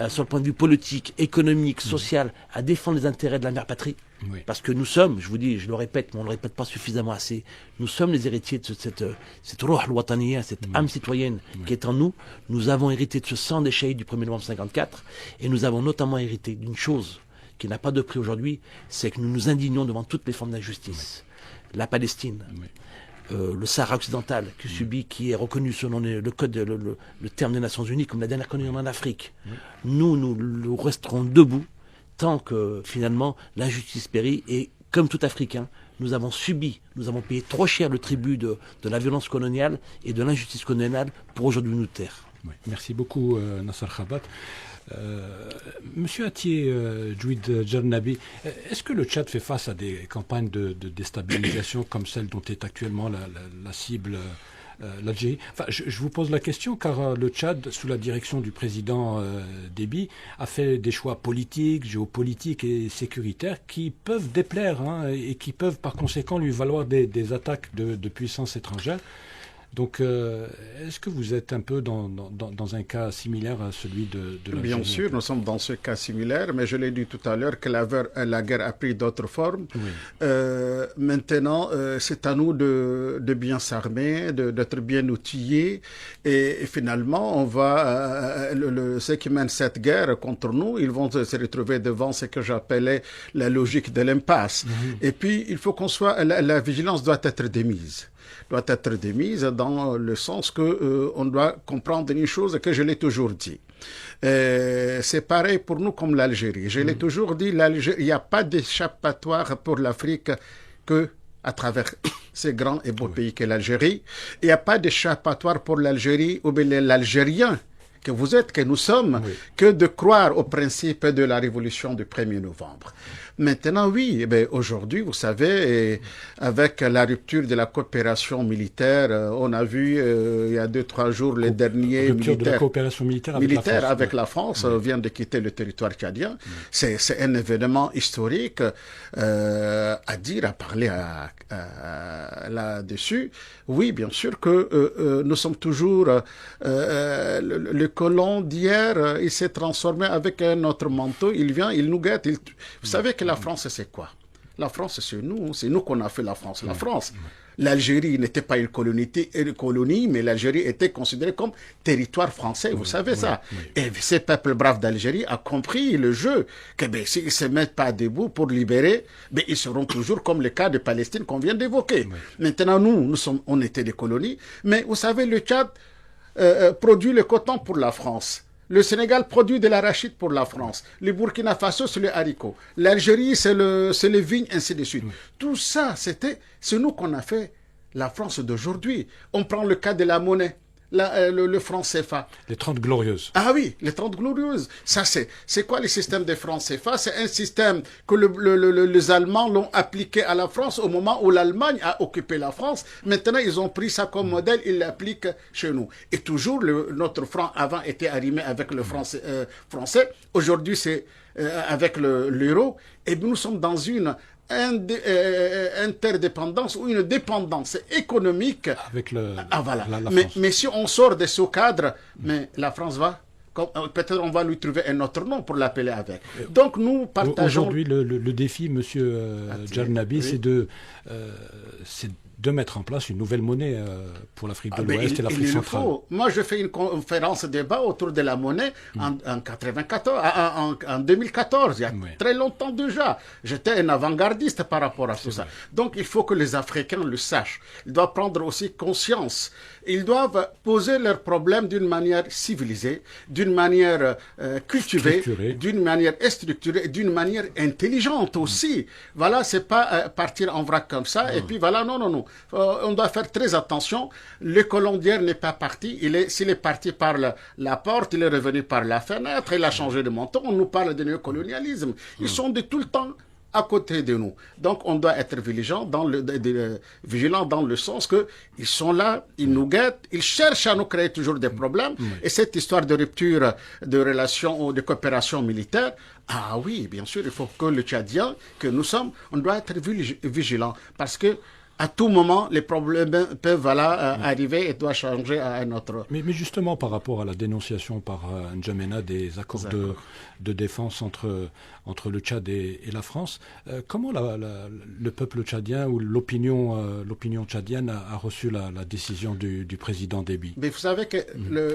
Speaker 5: sur le point de vue politique, économique, social, à défendre les intérêts de la mère patrie.
Speaker 3: Oui.
Speaker 5: Parce que nous sommes, je vous dis, je le répète, mais on ne le répète pas suffisamment assez, nous sommes les héritiers de cette roh al-wataniya, cette âme citoyenne qui est en nous. Nous avons hérité de ce sang des shahid du 1er novembre 54, et nous avons notamment hérité d'une chose qui n'a pas de prix aujourd'hui, c'est que nous nous indignons devant toutes les formes d'injustice. La Palestine, le Sahara occidental qui est reconnu selon le code, le terme des Nations Unies comme la dernière colonie en Afrique. Nous resterons debout tant que finalement l'injustice périt, et comme tout Africain, nous avons payé trop cher le tribut de la violence coloniale et de l'injustice coloniale pour aujourd'hui nous taire.
Speaker 3: Oui. Merci beaucoup Nasser Khabat. Monsieur Atier Djouid Djernabi, est-ce que le Tchad fait face à des campagnes de déstabilisation comme celle dont est actuellement la cible l'Algérie? Enfin, je vous pose la question car le Tchad, sous la direction du président Déby, a fait des choix politiques, géopolitiques et sécuritaires qui peuvent déplaire et qui peuvent par conséquent lui valoir des attaques de puissances étrangères. Donc, est-ce que vous êtes un peu dans un cas similaire à celui de l'Algérie?
Speaker 6: Bien sûr, nous sommes dans ce cas similaire, mais je l'ai dit tout à l'heure que la guerre a pris d'autres formes. Oui. Maintenant, c'est à nous de bien s'armer, d'être bien outillés, et finalement, on va ceux qui mènent cette guerre contre nous, ils vont se retrouver devant ce que j'appelais la logique de l'impasse. Et puis, il faut qu'on soit, la vigilance doit être démise dans le sens que on doit comprendre une chose que je l'ai toujours dit. C'est pareil pour nous comme l'Algérie. Je l'ai toujours dit, il n'y a pas d'échappatoire pour l'Afrique que à travers ces grands et beaux pays qu'est l'Algérie. Il n'y a pas d'échappatoire pour l'Algérie ou bien l'Algérien que vous êtes, que nous sommes, que de croire au principe de la révolution du 1er novembre. Maintenant, oui, aujourd'hui, vous savez, avec la rupture de la coopération militaire, on a vu il y a 2-3 jours les derniers
Speaker 3: militaires. De la coopération militaire avec
Speaker 6: la France viennent de quitter le territoire tchadien. C'est un événement historique à dire, à parler là-dessus. Oui, bien sûr que nous sommes toujours le colon d'hier, il s'est transformé avec un autre manteau, il vient, il nous guette. Vous savez que la France, c'est quoi? La France, c'est nous qu'on a fait la France. La France, l'Algérie n'était pas une colonie, mais l'Algérie était considérée comme territoire français, vous savez ça. Et ces peuples braves d'Algérie ont compris le jeu, que s'ils ne se mettent pas debout pour libérer, ils seront toujours comme le cas de Palestine qu'on vient d'évoquer. Maintenant, on était des colonies, mais vous savez, le Tchad produit le coton pour la France. Le Sénégal produit de l'arachide pour la France. Le Burkina Faso, c'est le haricot. L'Algérie, c'est les vignes, ainsi de suite. Tout ça, c'est nous qu'on a fait la France d'aujourd'hui. On prend le cas de la monnaie. Le franc CFA.
Speaker 3: Les 30 glorieuses.
Speaker 6: Ah oui, les 30 glorieuses. Ça, c'est quoi le système des francs CFA? C'est un système que les Allemands l'ont appliqué à la France au moment où l'Allemagne a occupé la France. Maintenant, ils ont pris ça comme modèle, ils l'appliquent chez nous. Et toujours, notre franc avant était arrimé avec le franc français. Aujourd'hui, c'est avec l'euro. Et nous sommes dans une interdépendance ou une dépendance économique
Speaker 3: avec
Speaker 6: la
Speaker 3: France.
Speaker 6: Mais si on sort de ce cadre, mais la France va, peut-être on va lui trouver un autre nom pour l'appeler avec. Donc nous partageons...
Speaker 3: Aujourd'hui, le défi, monsieur Djernabi, c'est de mettre en place une nouvelle monnaie pour l'Afrique de l'Ouest et l'Afrique centrale.
Speaker 6: Moi, je fais une conférence débat autour de la monnaie en 2014, il y a très longtemps déjà. J'étais un avant-gardiste par rapport à tout ça. Donc, il faut que les Africains le sachent. Ils doivent prendre aussi conscience. Ils doivent poser leurs problèmes d'une manière civilisée, d'une manière cultivée, d'une manière structurée, d'une manière intelligente aussi. Voilà, c'est pas partir en vrac comme ça, et puis voilà, non. On doit faire très attention. Le colon d'hier n'est pas parti. S'il est parti par la porte, il est revenu par la fenêtre, il a changé de manteau. On nous parle de néocolonialisme. Ils sont de tout le temps à côté de nous. Donc, on doit être vigilant dans le sens que ils sont là, ils nous guettent, ils cherchent à nous créer toujours des problèmes. Et cette histoire de rupture de relations ou de coopération militaire, ah oui, bien sûr, il faut que le Tchadien, que nous sommes, on doit être vigilant parce que à tout moment, les problèmes peuvent arriver et doivent changer à un autre.
Speaker 3: Mais justement, par rapport à la dénonciation par N'Djamena des accords de défense entre le Tchad et la France, comment le peuple tchadien ou l'opinion tchadienne a reçu la décision du président Déby?
Speaker 6: Mais vous savez que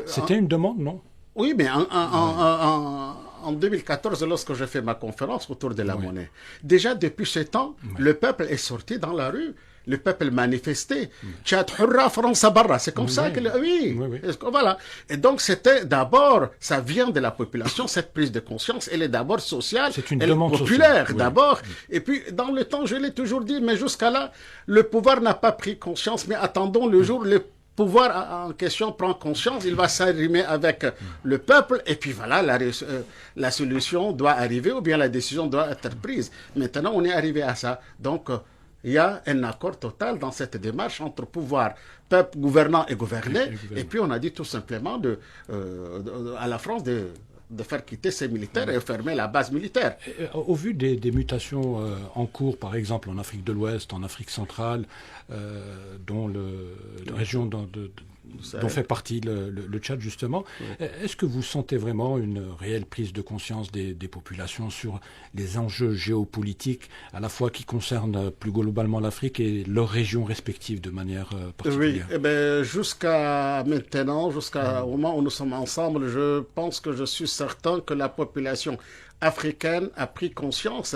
Speaker 3: c'était une demande, non?
Speaker 6: Oui, mais en 2014, lorsque j'ai fait ma conférence autour de la monnaie, déjà depuis ce temps, le peuple est sorti dans la rue. Le peuple manifestait. Tchad hurra, France barra. C'est comme ça que... Oui. Voilà. Et donc, c'était d'abord, ça vient de la population, cette prise de conscience, elle est d'abord sociale,
Speaker 3: elle est
Speaker 6: populaire d'abord. Et puis, dans le temps, je l'ai toujours dit, mais jusqu'à là, le pouvoir n'a pas pris conscience, mais attendons le jour, le pouvoir en question prend conscience, il va s'arrimer avec le peuple, et puis voilà, la solution doit arriver, ou bien la décision doit être prise. Maintenant, on est arrivé à ça. Donc, il y a un accord total dans cette démarche entre pouvoir, peuple, gouvernant et gouverné. Et puis on a dit tout simplement à la France de faire quitter ses militaires et fermer la base militaire.
Speaker 3: Au vu des mutations en cours, par exemple en Afrique de l'Ouest, en Afrique centrale, dont la région dont fait partie le Tchad justement, est-ce que vous sentez vraiment une réelle prise de conscience des populations sur les enjeux géopolitiques, à la fois qui concernent plus globalement l'Afrique et leurs régions respectives de manière particulière?
Speaker 6: Oui, jusqu'à maintenant, jusqu'au moment où nous sommes ensemble, je pense que je suis certain que la population africaine a pris conscience,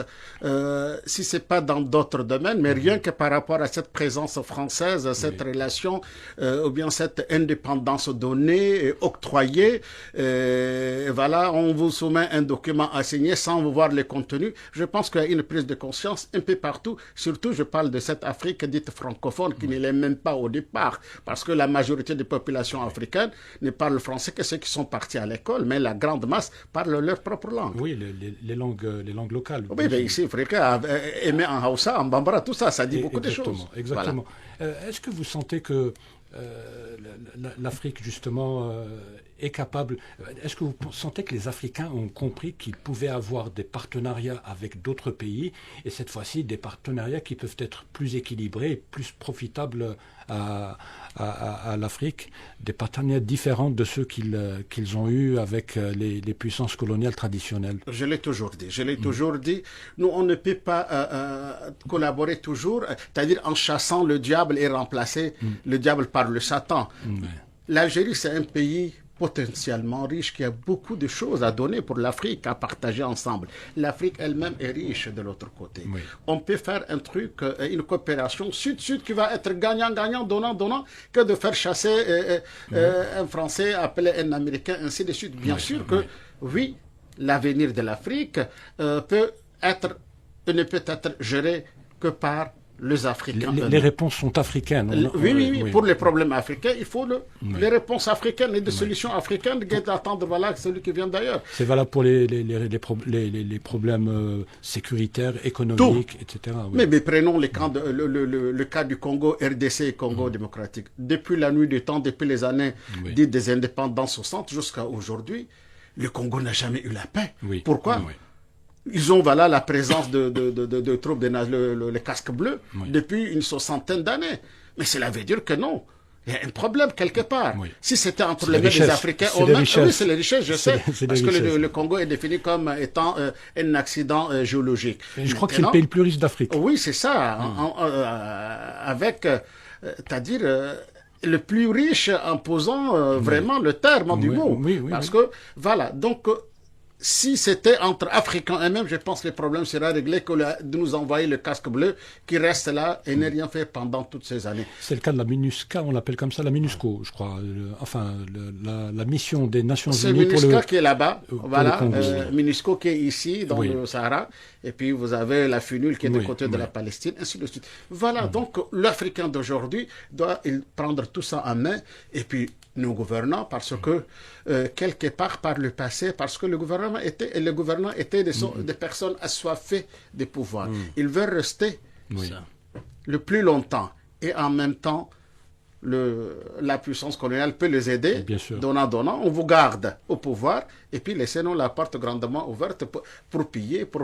Speaker 6: si c'est pas dans d'autres domaines, mais rien que par rapport à cette présence française, cette relation, ou bien cette indépendance donnée, et octroyée, voilà, on vous soumet un document à signer sans vous voir les contenus. Je pense qu'il y a une prise de conscience un peu partout, surtout je parle de cette Afrique dite francophone qui ne l'est même pas au départ, parce que la majorité des populations africaines ne parlent français que ceux qui sont partis à l'école, mais la grande masse parle leur propre langue.
Speaker 3: Oui, les langues locales.
Speaker 6: Oui, mais ici, Africain, aimé en Hausa, en Bambara, tout ça, ça dit beaucoup de choses.
Speaker 3: Exactement. Voilà. Est-ce que vous sentez que l'Afrique, justement, est capable... Est-ce que vous sentez que les Africains ont compris qu'ils pouvaient avoir des partenariats avec d'autres pays, et cette fois-ci, des partenariats qui peuvent être plus équilibrés, et plus profitables à l'Afrique, des partenariats différents de ceux qu'ils ont eus avec les puissances coloniales traditionnelles? Je l'ai toujours
Speaker 6: dit. Nous, on ne peut pas collaborer toujours, c'est-à-dire en chassant le diable et remplacer le diable par le Satan. L'Algérie, c'est un pays potentiellement riche, qui a beaucoup de choses à donner pour l'Afrique, à partager ensemble. L'Afrique elle-même est riche de l'autre côté. Oui. On peut faire un truc, une coopération sud-sud qui va être gagnant-gagnant, donnant-donnant, que de faire chasser un Français, appeler un Américain, ainsi de suite. Bien sûr que, oui, l'avenir de l'Afrique ne peut être géré que par les Africains.
Speaker 3: Les réponses sont africaines.
Speaker 6: Oui. Pour les problèmes africains, il faut les réponses africaines et des solutions africaines, d'attendre celui qui vient d'ailleurs.
Speaker 3: C'est valable pour les problèmes sécuritaires, économiques, etc.
Speaker 6: Oui. Mais prenons le cas du Congo, RDC et Congo démocratique. Depuis la nuit des temps, depuis les années dites des indépendances 60 jusqu'à aujourd'hui, le Congo n'a jamais eu la paix. Pourquoi? Ils ont la présence de troupes, les casques bleus, depuis une soixantaine d'années. Mais cela veut dire que non. Il y a un problème quelque part. Si c'était entre les mains des Africains, oui, c'est les richesses, je sais, parce que le Congo est défini comme étant un accident géologique.
Speaker 3: Et je crois que c'est le pays le plus riche d'Afrique.
Speaker 6: Oui, c'est ça. Avec, c'est-à-dire... le plus riche en posant vraiment le terme du mot. Parce que, voilà, donc... Si c'était entre Africains eux-mêmes, je pense que le problème sera réglé que de nous envoyer le casque bleu qui reste là et n'est rien fait pendant toutes ces années.
Speaker 3: C'est le cas de la MINUSCA, on l'appelle comme ça, la MINUSCO, je crois. La mission des Nations Unies
Speaker 6: pour le... C'est MINUSCA qui est là-bas, voilà. MINUSCO qui est ici, dans le Sahara. Et puis vous avez la FUNUL qui est du côté de la Palestine, ainsi de suite. Voilà, donc l'Africain d'aujourd'hui doit prendre tout ça en main. Et puis nos gouvernants, parce que quelque part par le passé, parce que le gouvernement était des personnes assoiffées de pouvoir. Ils veulent rester le plus longtemps. Et en même temps, la puissance coloniale peut les aider, donnant, on vous garde au pouvoir, et puis laissez-nous la porte grandement ouverte pour piller, pour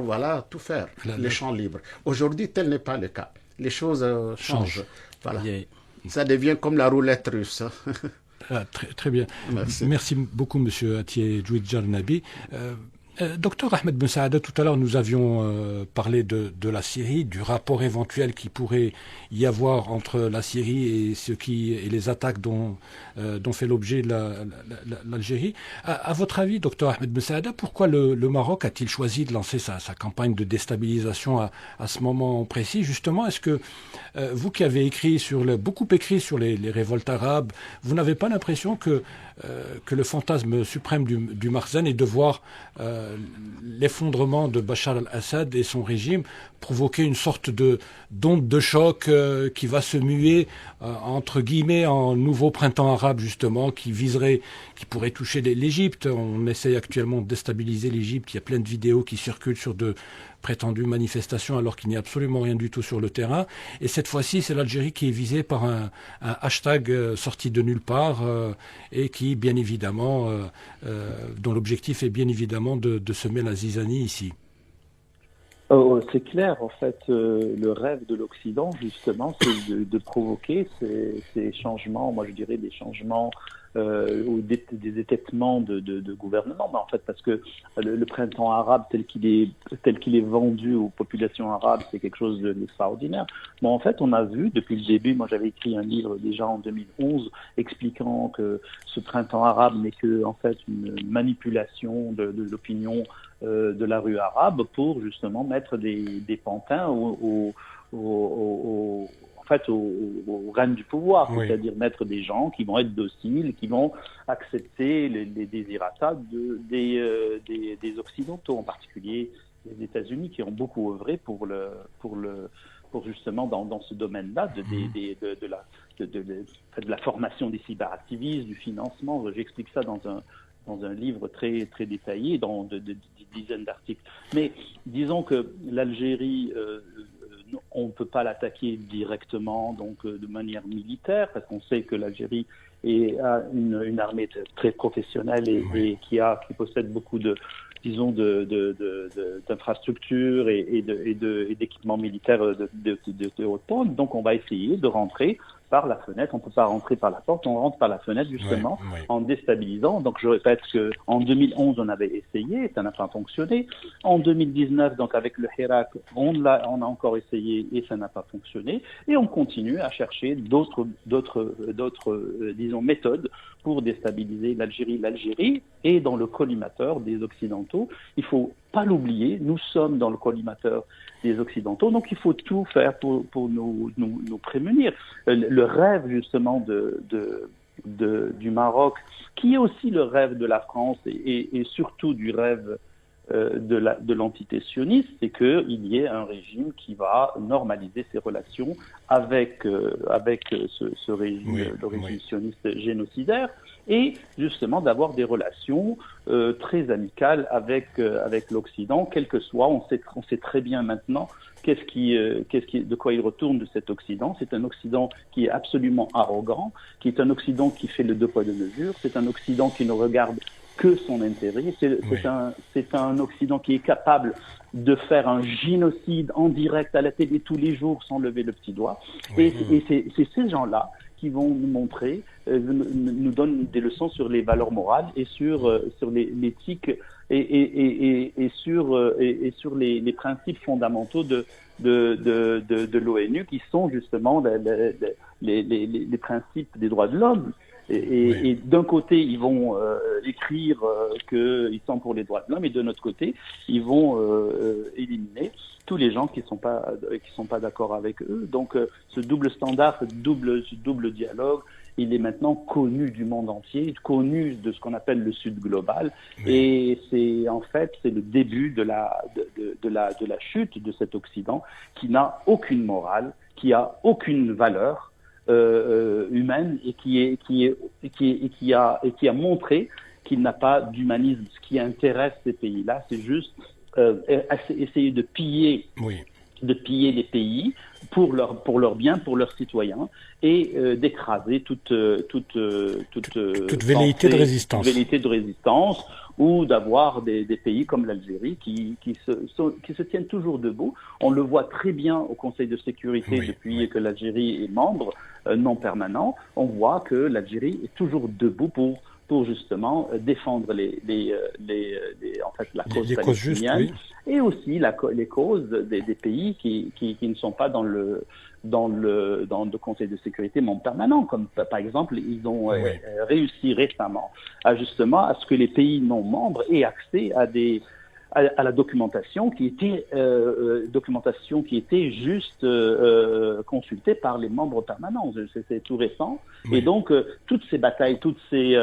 Speaker 6: tout faire, les champs libres. Aujourd'hui, tel n'est pas le cas. les choses changent. Voilà.
Speaker 5: Yeah.
Speaker 6: Ça devient comme la roulette russe.
Speaker 3: Très bien. Merci beaucoup, Monsieur Atié Djouid Jarnabi. Docteur Ahmed Ben Saada, tout à l'heure nous avions parlé de la Syrie, du rapport éventuel qui pourrait y avoir entre la Syrie et les attaques dont fait l'objet l'Algérie. À votre avis, docteur Ahmed Ben Saada, pourquoi le Maroc a-t-il choisi de lancer sa campagne de déstabilisation à ce moment précis? Justement, est-ce que vous qui avez beaucoup écrit sur les révoltes arabes, vous n'avez pas l'impression que le fantasme suprême du Marzen est de voir l'effondrement de Bachar al-Assad et son régime provoquer une sorte d'onde de choc qui va se muer entre guillemets en nouveau printemps arabe, justement, qui pourrait toucher l'Égypte. On essaye actuellement de déstabiliser l'Égypte. Il y a plein de vidéos qui circulent sur de prétendues manifestations alors qu'il n'y a absolument rien du tout sur le terrain. Et cette fois-ci, c'est l'Algérie qui est visée par un hashtag sorti de nulle part et qui, bien évidemment, dont l'objectif est bien évidemment de semer la zizanie ici.
Speaker 4: Oh, c'est clair, en fait, le rêve de l'Occident, justement, c'est de provoquer ces changements, moi je dirais des changements ou des étêtements de gouvernement, mais en fait parce que le printemps arabe tel qu'il est vendu aux populations arabes, c'est quelque chose d'extraordinaire. Bon, en fait, on a vu depuis le début, moi j'avais écrit un livre déjà en 2011 expliquant que ce printemps arabe n'est que en fait une manipulation de l'opinion de la rue arabe pour justement mettre des pantins au règne du pouvoir, oui. C'est-à-dire mettre des gens qui vont être dociles, qui vont accepter les désirata des Occidentaux, en particulier les États-Unis, qui ont beaucoup œuvré pour justement dans ce domaine-là de la formation des cyberactivistes, du financement. J'explique ça dans un livre très très détaillé, dans de dizaines d'articles. Mais disons que l'Algérie, on ne peut pas l'attaquer directement, donc de manière militaire, parce qu'on sait que l'Algérie a une armée très professionnelle et qui possède beaucoup d'infrastructures et d'équipements militaires de haute pente. Donc on va essayer de rentrer par la fenêtre. On ne peut pas rentrer par la porte, on rentre par la fenêtre justement en déstabilisant. Donc je répète qu'en 2011 on avait essayé, ça n'a pas fonctionné. En 2019, donc avec le Hirak, on a encore essayé et ça n'a pas fonctionné. Et on continue à chercher d'autres disons méthodes pour déstabiliser l'Algérie est dans le collimateur des Occidentaux. Il faut pas l'oublier, nous sommes dans le collimateur des Occidentaux, donc il faut tout faire pour nous prémunir. Le rêve justement du Maroc, qui est aussi le rêve de la France et surtout du rêve de l'entité sioniste, c'est qu'il y ait un régime qui va normaliser ses relations avec ce régime, le régime sioniste génocidaire, et justement d'avoir des relations très amicales avec l'Occident, quel que soit. On sait très bien maintenant de quoi il retourne de cet Occident. C'est un Occident qui est absolument arrogant, qui est un Occident qui fait le deux poids deux mesures, c'est un Occident qui ne regarde que son intérêt. C'est un Occident qui est capable de faire un génocide en direct à la télé tous les jours sans lever le petit doigt. Et c'est ces gens-là qui vont nous montrer, nous donnent des leçons sur les valeurs morales et sur l'éthique et sur les principes fondamentaux de l'ONU, qui sont justement les principes des droits de l'homme. Et d'un côté, ils vont écrire qu'ils sont pour les droits de l'homme, et de notre côté, ils vont éliminer tous les gens qui sont pas d'accord avec eux. Donc, ce double standard, ce double dialogue, il est maintenant connu du monde entier, connu de ce qu'on appelle le Sud global. Et c'est le début de la chute de cet Occident qui n'a aucune morale, qui a aucune valeur humaine et qui a montré qu'il n'a pas d'humanisme. Ce qui intéresse ces pays-là, c'est juste essayer de piller les pays, pour leur bien, pour leurs citoyens, et d'écraser toute
Speaker 3: velléité de résistance.
Speaker 4: Ou d'avoir des pays comme l'Algérie qui se tiennent toujours debout. On le voit très bien au Conseil de sécurité depuis que l'Algérie est membre non permanent. On voit que l'Algérie est toujours debout pour justement défendre la cause palestinienne et aussi les causes des pays qui ne sont pas dans le Conseil de sécurité non permanent, comme par exemple ils ont réussi récemment à ce que les pays non membres aient accès à la documentation qui était juste consultée par les membres permanents. C'est tout récent. Et donc toutes ces batailles, toutes ces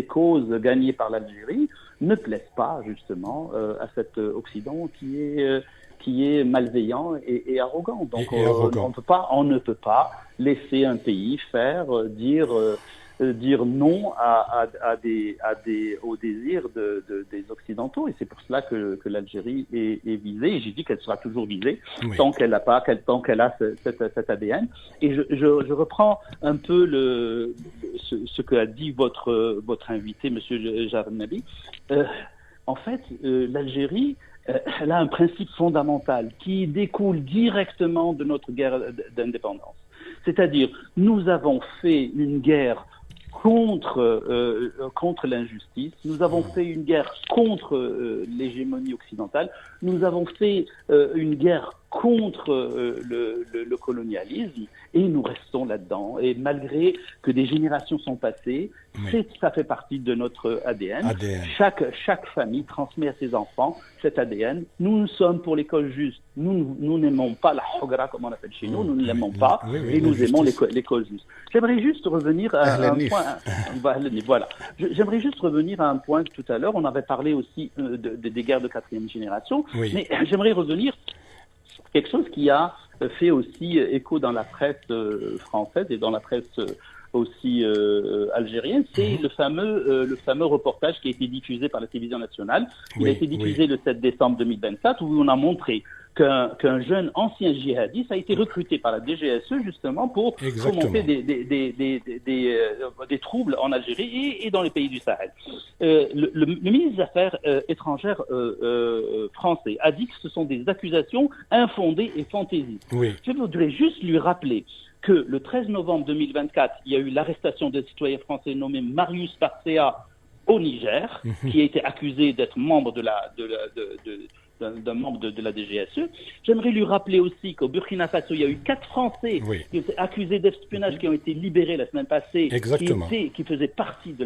Speaker 4: causes gagnées par l'Algérie ne plaisent pas justement à cet Occident qui est malveillant et arrogant. Donc on ne peut pas laisser un pays dire non au désir des Occidentaux, et c'est pour cela que l'Algérie est visée, et j'ai dit qu'elle sera toujours visée tant qu'elle a cet ADN. Et je reprends un peu ce que a dit votre invité, Monsieur Jarnabi. En fait, l'Algérie, elle a un principe fondamental qui découle directement de notre guerre d'indépendance. C'est-à-dire, nous avons fait une guerre contre l'injustice, nous avons fait une guerre contre l'hégémonie occidentale, nous avons fait une guerre contre le colonialisme, et nous restons là-dedans. Et malgré que des générations sont passées, ça fait partie de notre ADN. Chaque famille transmet à ses enfants cet ADN. Nous sommes pour l'école juste. Nous n'aimons pas la hogra, comme on appelle chez nous. Nous ne l'aimons pas, et nous aimons l'école juste. J'aimerais juste revenir à un point. Voilà. J'aimerais juste revenir à un point tout à l'heure. On avait parlé aussi des guerres de quatrième génération, mais j'aimerais revenir quelque chose qui a fait aussi écho dans la presse française et dans la presse aussi algérienne, c'est le fameux reportage qui a été diffusé par la télévision nationale. Il a été diffusé le 7 décembre 2024, où on a montré qu'un jeune ancien djihadiste a été recruté par la DGSE justement pour fomenter des troubles en Algérie et dans les pays du Sahel. Le ministre des Affaires étrangères français a dit que ce sont des accusations infondées et fantaisistes. Je voudrais juste lui rappeler que le 13 novembre 2024, il y a eu l'arrestation d'un citoyen français nommé Marius Parcea au Niger, qui a été accusé d'être membre d'un membre de la DGSE. J'aimerais lui rappeler aussi qu'au Burkina Faso, il y a eu 4 Français qui ont été accusés d'espionnage, qui ont été libérés la semaine passée, qui faisaient partie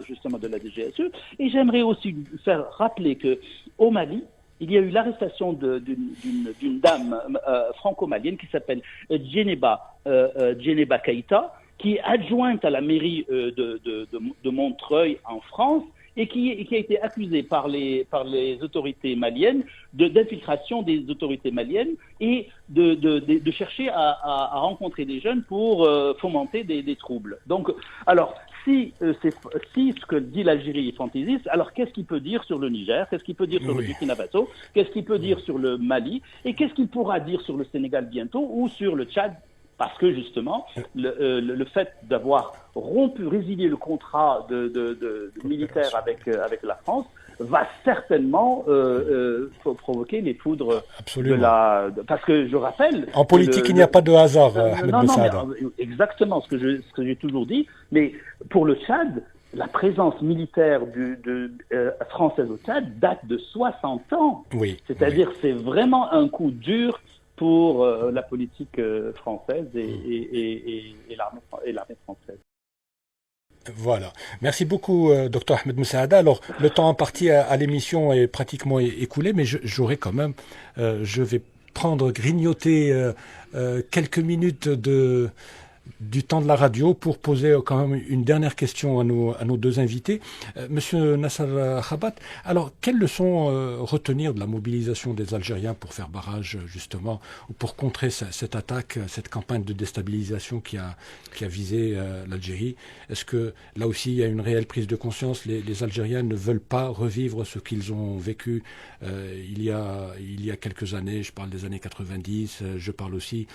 Speaker 4: justement de la DGSE. Et j'aimerais aussi lui faire rappeler que au Mali, il y a eu l'arrestation d'une dame franco-malienne qui s'appelle Djeneba Keïta, qui est adjointe à la mairie de Montreuil en France, et qui a été accusée par les autorités maliennes d'infiltration des autorités maliennes et de chercher à rencontrer des jeunes pour fomenter des troubles. Donc, alors, si ce que dit l'Algérie est fantaisiste, alors qu'est-ce qu'il peut dire sur le Niger? Qu'est-ce qu'il peut dire sur le Burkina Faso? Qu'est-ce qu'il peut dire sur le Mali? Et qu'est-ce qu'il pourra dire sur le Sénégal bientôt ou sur le Tchad? Parce que justement, le fait d'avoir résilié le contrat de militaire avec la France va certainement provoquer les foudres parce que je rappelle...
Speaker 3: En politique, il n'y a pas de hasard,
Speaker 4: exactement, ce que j'ai toujours dit. Mais pour le Tchad, la présence militaire française au Tchad date de 60 ans. C'est-à-dire c'est vraiment un coup dur pour la politique française et l'armée française.
Speaker 3: Voilà. Merci beaucoup, Dr Ahmed Moussaada. Alors, le temps imparti à l'émission est pratiquement écoulé, mais j'aurais quand même, je vais grignoter quelques minutes du temps de la radio pour poser quand même une dernière question à nos deux invités. Monsieur Nasser Khabat, alors quelles leçons retenir de la mobilisation des Algériens pour faire barrage justement, ou pour contrer cette attaque, cette campagne de déstabilisation qui a visé l'Algérie? Est-ce que là aussi il y a une réelle prise de conscience? Les Algériens ne veulent pas revivre ce qu'ils ont vécu il y a quelques années. Je parle des années 90, je parle aussi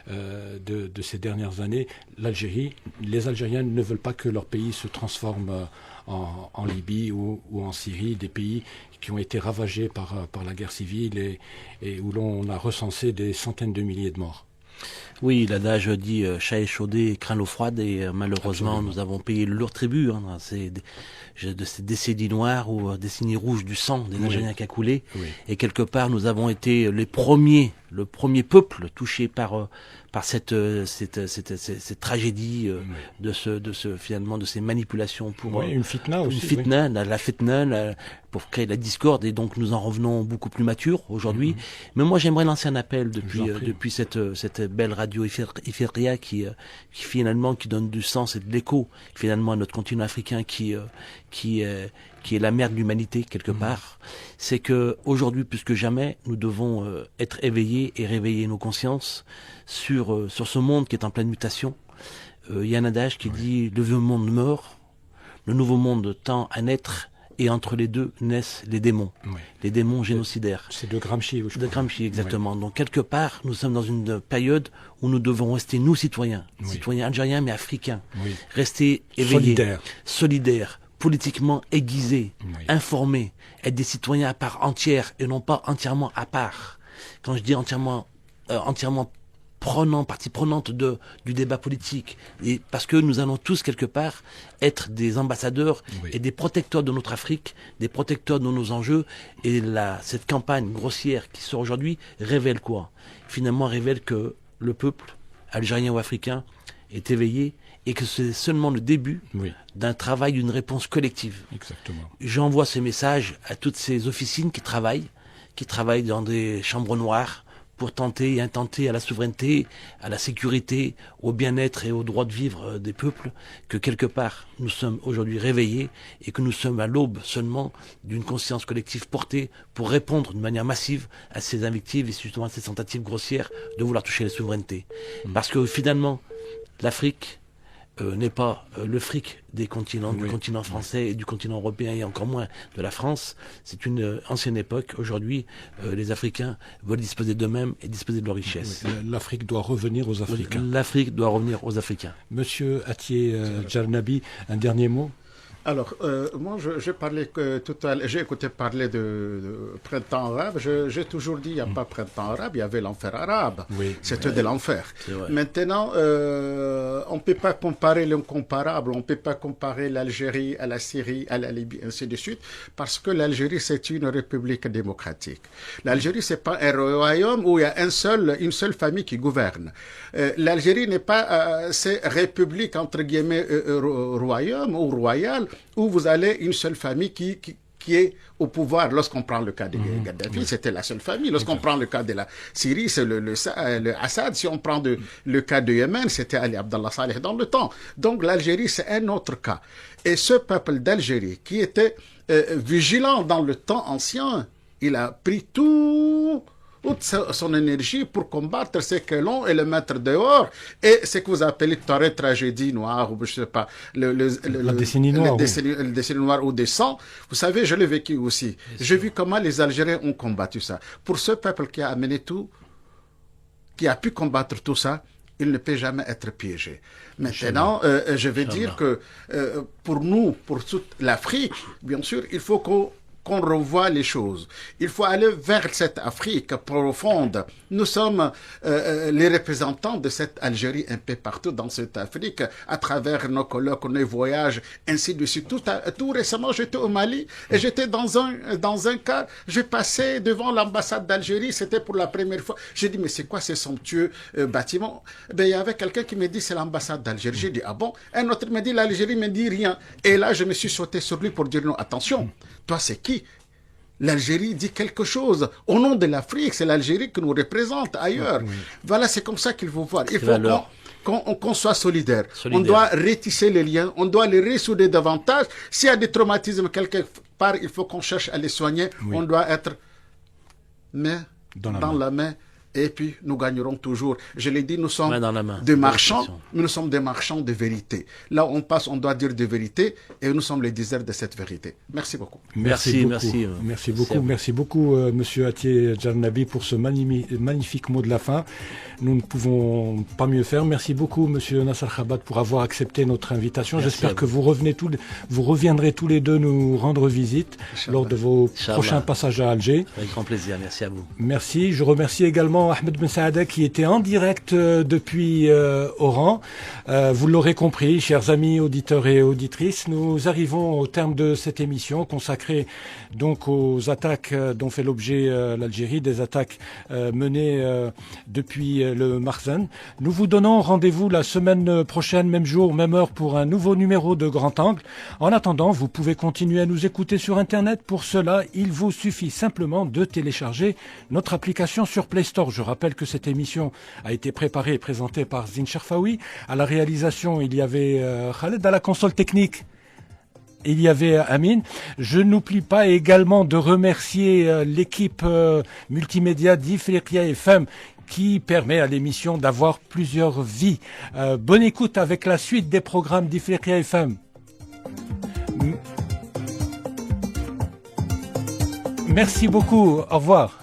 Speaker 3: de ces dernières années. Les Algériens ne veulent pas que leur pays se transforme en Libye ou en Syrie, des pays qui ont été ravagés par la guerre civile et où l'on a recensé des centaines de milliers de morts.
Speaker 5: Oui, l'adage dit chat échaudé craint l'eau froide, et malheureusement
Speaker 3: Absolument.
Speaker 5: nous avons payé le lourd tribut de ces décennies noires ou décennies rouges du sang des Algériens qui a coulé.
Speaker 3: Oui.
Speaker 5: Et quelque part nous avons été le premier peuple touché par cette tragédie de ces manipulations pour
Speaker 3: Une fitna aussi.
Speaker 5: une fitna, la fitna, pour créer la discorde, et donc nous en revenons beaucoup plus matures aujourd'hui. Mais moi j'aimerais lancer un appel depuis cette belle radio Ifria qui finalement qui donne du sens et de l'écho finalement à notre continent africain qui est la mère de l'humanité quelque part. C'est que aujourd'hui plus que jamais nous devons être éveillés et réveiller nos consciences sur ce monde qui est en pleine mutation. Il y a un adage qui dit le vieux monde meurt, le nouveau monde tend à naître, et entre les deux naissent les démons, les démons génocidaires.
Speaker 3: C'est de Gramsci.
Speaker 5: De Gramsci, exactement. Donc quelque part, nous sommes dans une période où nous devons rester, nous citoyens algériens mais africains, rester éveillés, solidaires, politiquement aiguisés, informés, être des citoyens à part entière et non pas entièrement à part. Quand je dis entièrement partie prenante du débat politique, et parce que nous allons tous quelque part être des ambassadeurs et des protecteurs de notre Afrique, des protecteurs de nos enjeux, et cette campagne grossière qui sort aujourd'hui révèle quoi? Finalement révèle que le peuple algérien ou africain est éveillé, et que c'est seulement le début d'un travail, d'une réponse collective.
Speaker 3: Exactement.
Speaker 5: J'envoie ces messages à toutes ces officines qui travaillent dans des chambres noires, pour tenter et intenter à la souveraineté, à la sécurité, au bien-être et au droit de vivre des peuples, que quelque part nous sommes aujourd'hui réveillés et que nous sommes à l'aube seulement d'une conscience collective portée pour répondre de manière massive à ces invectives et justement à ces tentatives grossières de vouloir toucher la souveraineté. Parce que finalement, l'Afrique n'est pas le fric des continents, du continent français et du continent européen, et encore moins de la France. C'est une ancienne époque. Aujourd'hui, les Africains veulent disposer d'eux-mêmes et disposer de leurs richesses.
Speaker 3: L'Afrique doit revenir aux Africains.
Speaker 5: L'Afrique doit revenir aux Africains.
Speaker 3: Monsieur Atié Djarnabi, un dernier mot?
Speaker 6: Alors, moi, j'ai parlé tout à l'heure, j'ai écouté parler de printemps arabe. J'ai toujours dit, il n'y a pas printemps arabe, il y avait l'enfer arabe. C'était de l'enfer. Maintenant, on ne peut pas comparer l'incomparable. On ne peut pas comparer l'Algérie à la Syrie, à la Libye, ainsi de suite, parce que l'Algérie, c'est une république démocratique. L'Algérie, c'est pas un royaume où il y a une seule famille qui gouverne. L'Algérie n'est pas ces républiques, entre guillemets, royaume ou royal, où vous avez une seule famille qui est au pouvoir. Lorsqu'on prend le cas de Gaddafi, c'était la seule famille. Lorsqu'on prend le cas de la Syrie, c'est le Assad. Si on prend le cas de Yémen, c'était Ali Abdallah Saleh dans le temps. Donc l'Algérie, c'est un autre cas. Et ce peuple d'Algérie, qui était vigilant dans le temps ancien, il a pris toute son énergie pour combattre ces colons et le mettre dehors. Et ce que vous appelez tragédie noire, ou je sais pas, la
Speaker 3: décennie noire,
Speaker 6: le décennie noire ou des sangs. Vous savez, je l'ai vécu aussi. J'ai vu comment les Algériens ont combattu ça. Pour ce peuple qui a amené tout, qui a pu combattre tout ça, il ne peut jamais être piégé. Maintenant, je vais dire que pour nous, pour toute l'Afrique, bien sûr, il faut qu'on revoie les choses. Il faut aller vers cette Afrique profonde. Nous sommes les représentants de cette Algérie un peu partout dans cette Afrique, à travers nos colloques, nos voyages, ainsi de suite. Tout récemment, j'étais au Mali et j'étais dans un cas, j'ai passé devant l'ambassade d'Algérie, c'était pour la première fois. J'ai dit, mais c'est quoi ces somptueux bâtiments? Ben, il y avait quelqu'un qui me dit, c'est l'ambassade d'Algérie. J'ai dit, ah bon? Un autre me dit, l'Algérie me dit rien. Et là, je me suis sauté sur lui pour dire, non, attention, toi, c'est qui? L'Algérie dit quelque chose. Au nom de l'Afrique, c'est l'Algérie qui nous représente ailleurs. Voilà, c'est comme ça qu'il faut voir. qu'on soit solidaire. On doit retisser les liens, on doit les ressouder davantage. S'il y a des traumatismes quelque part, il faut qu'on cherche à les soigner. Oui. On doit être dans la main. Et puis, nous gagnerons toujours. Je l'ai dit, nous sommes des marchands, mais nous sommes des marchands de vérité. Là où on passe, on doit dire de vérité, et nous sommes les diseurs de cette vérité. Merci beaucoup.
Speaker 3: Merci beaucoup, Monsieur Atié Djarnabi, pour ce magnifique mot de la fin. Nous ne pouvons pas mieux faire. Merci beaucoup, Monsieur Nasser Khabat, pour avoir accepté notre invitation. J'espère que vous reviendrez tous les deux nous rendre visite lors de vos prochains passages à Alger.
Speaker 5: Avec grand plaisir. Merci à vous.
Speaker 3: Merci. Je remercie également Ahmed Ben Saada qui était en direct depuis Oran. Vous l'aurez compris, chers amis auditeurs et auditrices, nous arrivons au terme de cette émission consacrée donc aux attaques dont fait l'objet l'Algérie, des attaques menées depuis le Marzen. Nous vous donnons rendez-vous la semaine prochaine, même jour, même heure, pour un nouveau numéro de Grand Angle. En attendant, vous pouvez continuer à nous écouter sur Internet. Pour cela, il vous suffit simplement de télécharger notre application sur Play Store. Je rappelle que cette émission a été préparée et présentée par Zine Cherfaoui. À la réalisation, il y avait Khaled. À la console technique, il y avait Amine. Je n'oublie pas également de remercier l'équipe multimédia d'Ifriqiya FM qui permet à l'émission d'avoir plusieurs vies. Bonne écoute avec la suite des programmes d'Ifriqiya FM. Merci beaucoup. Au revoir.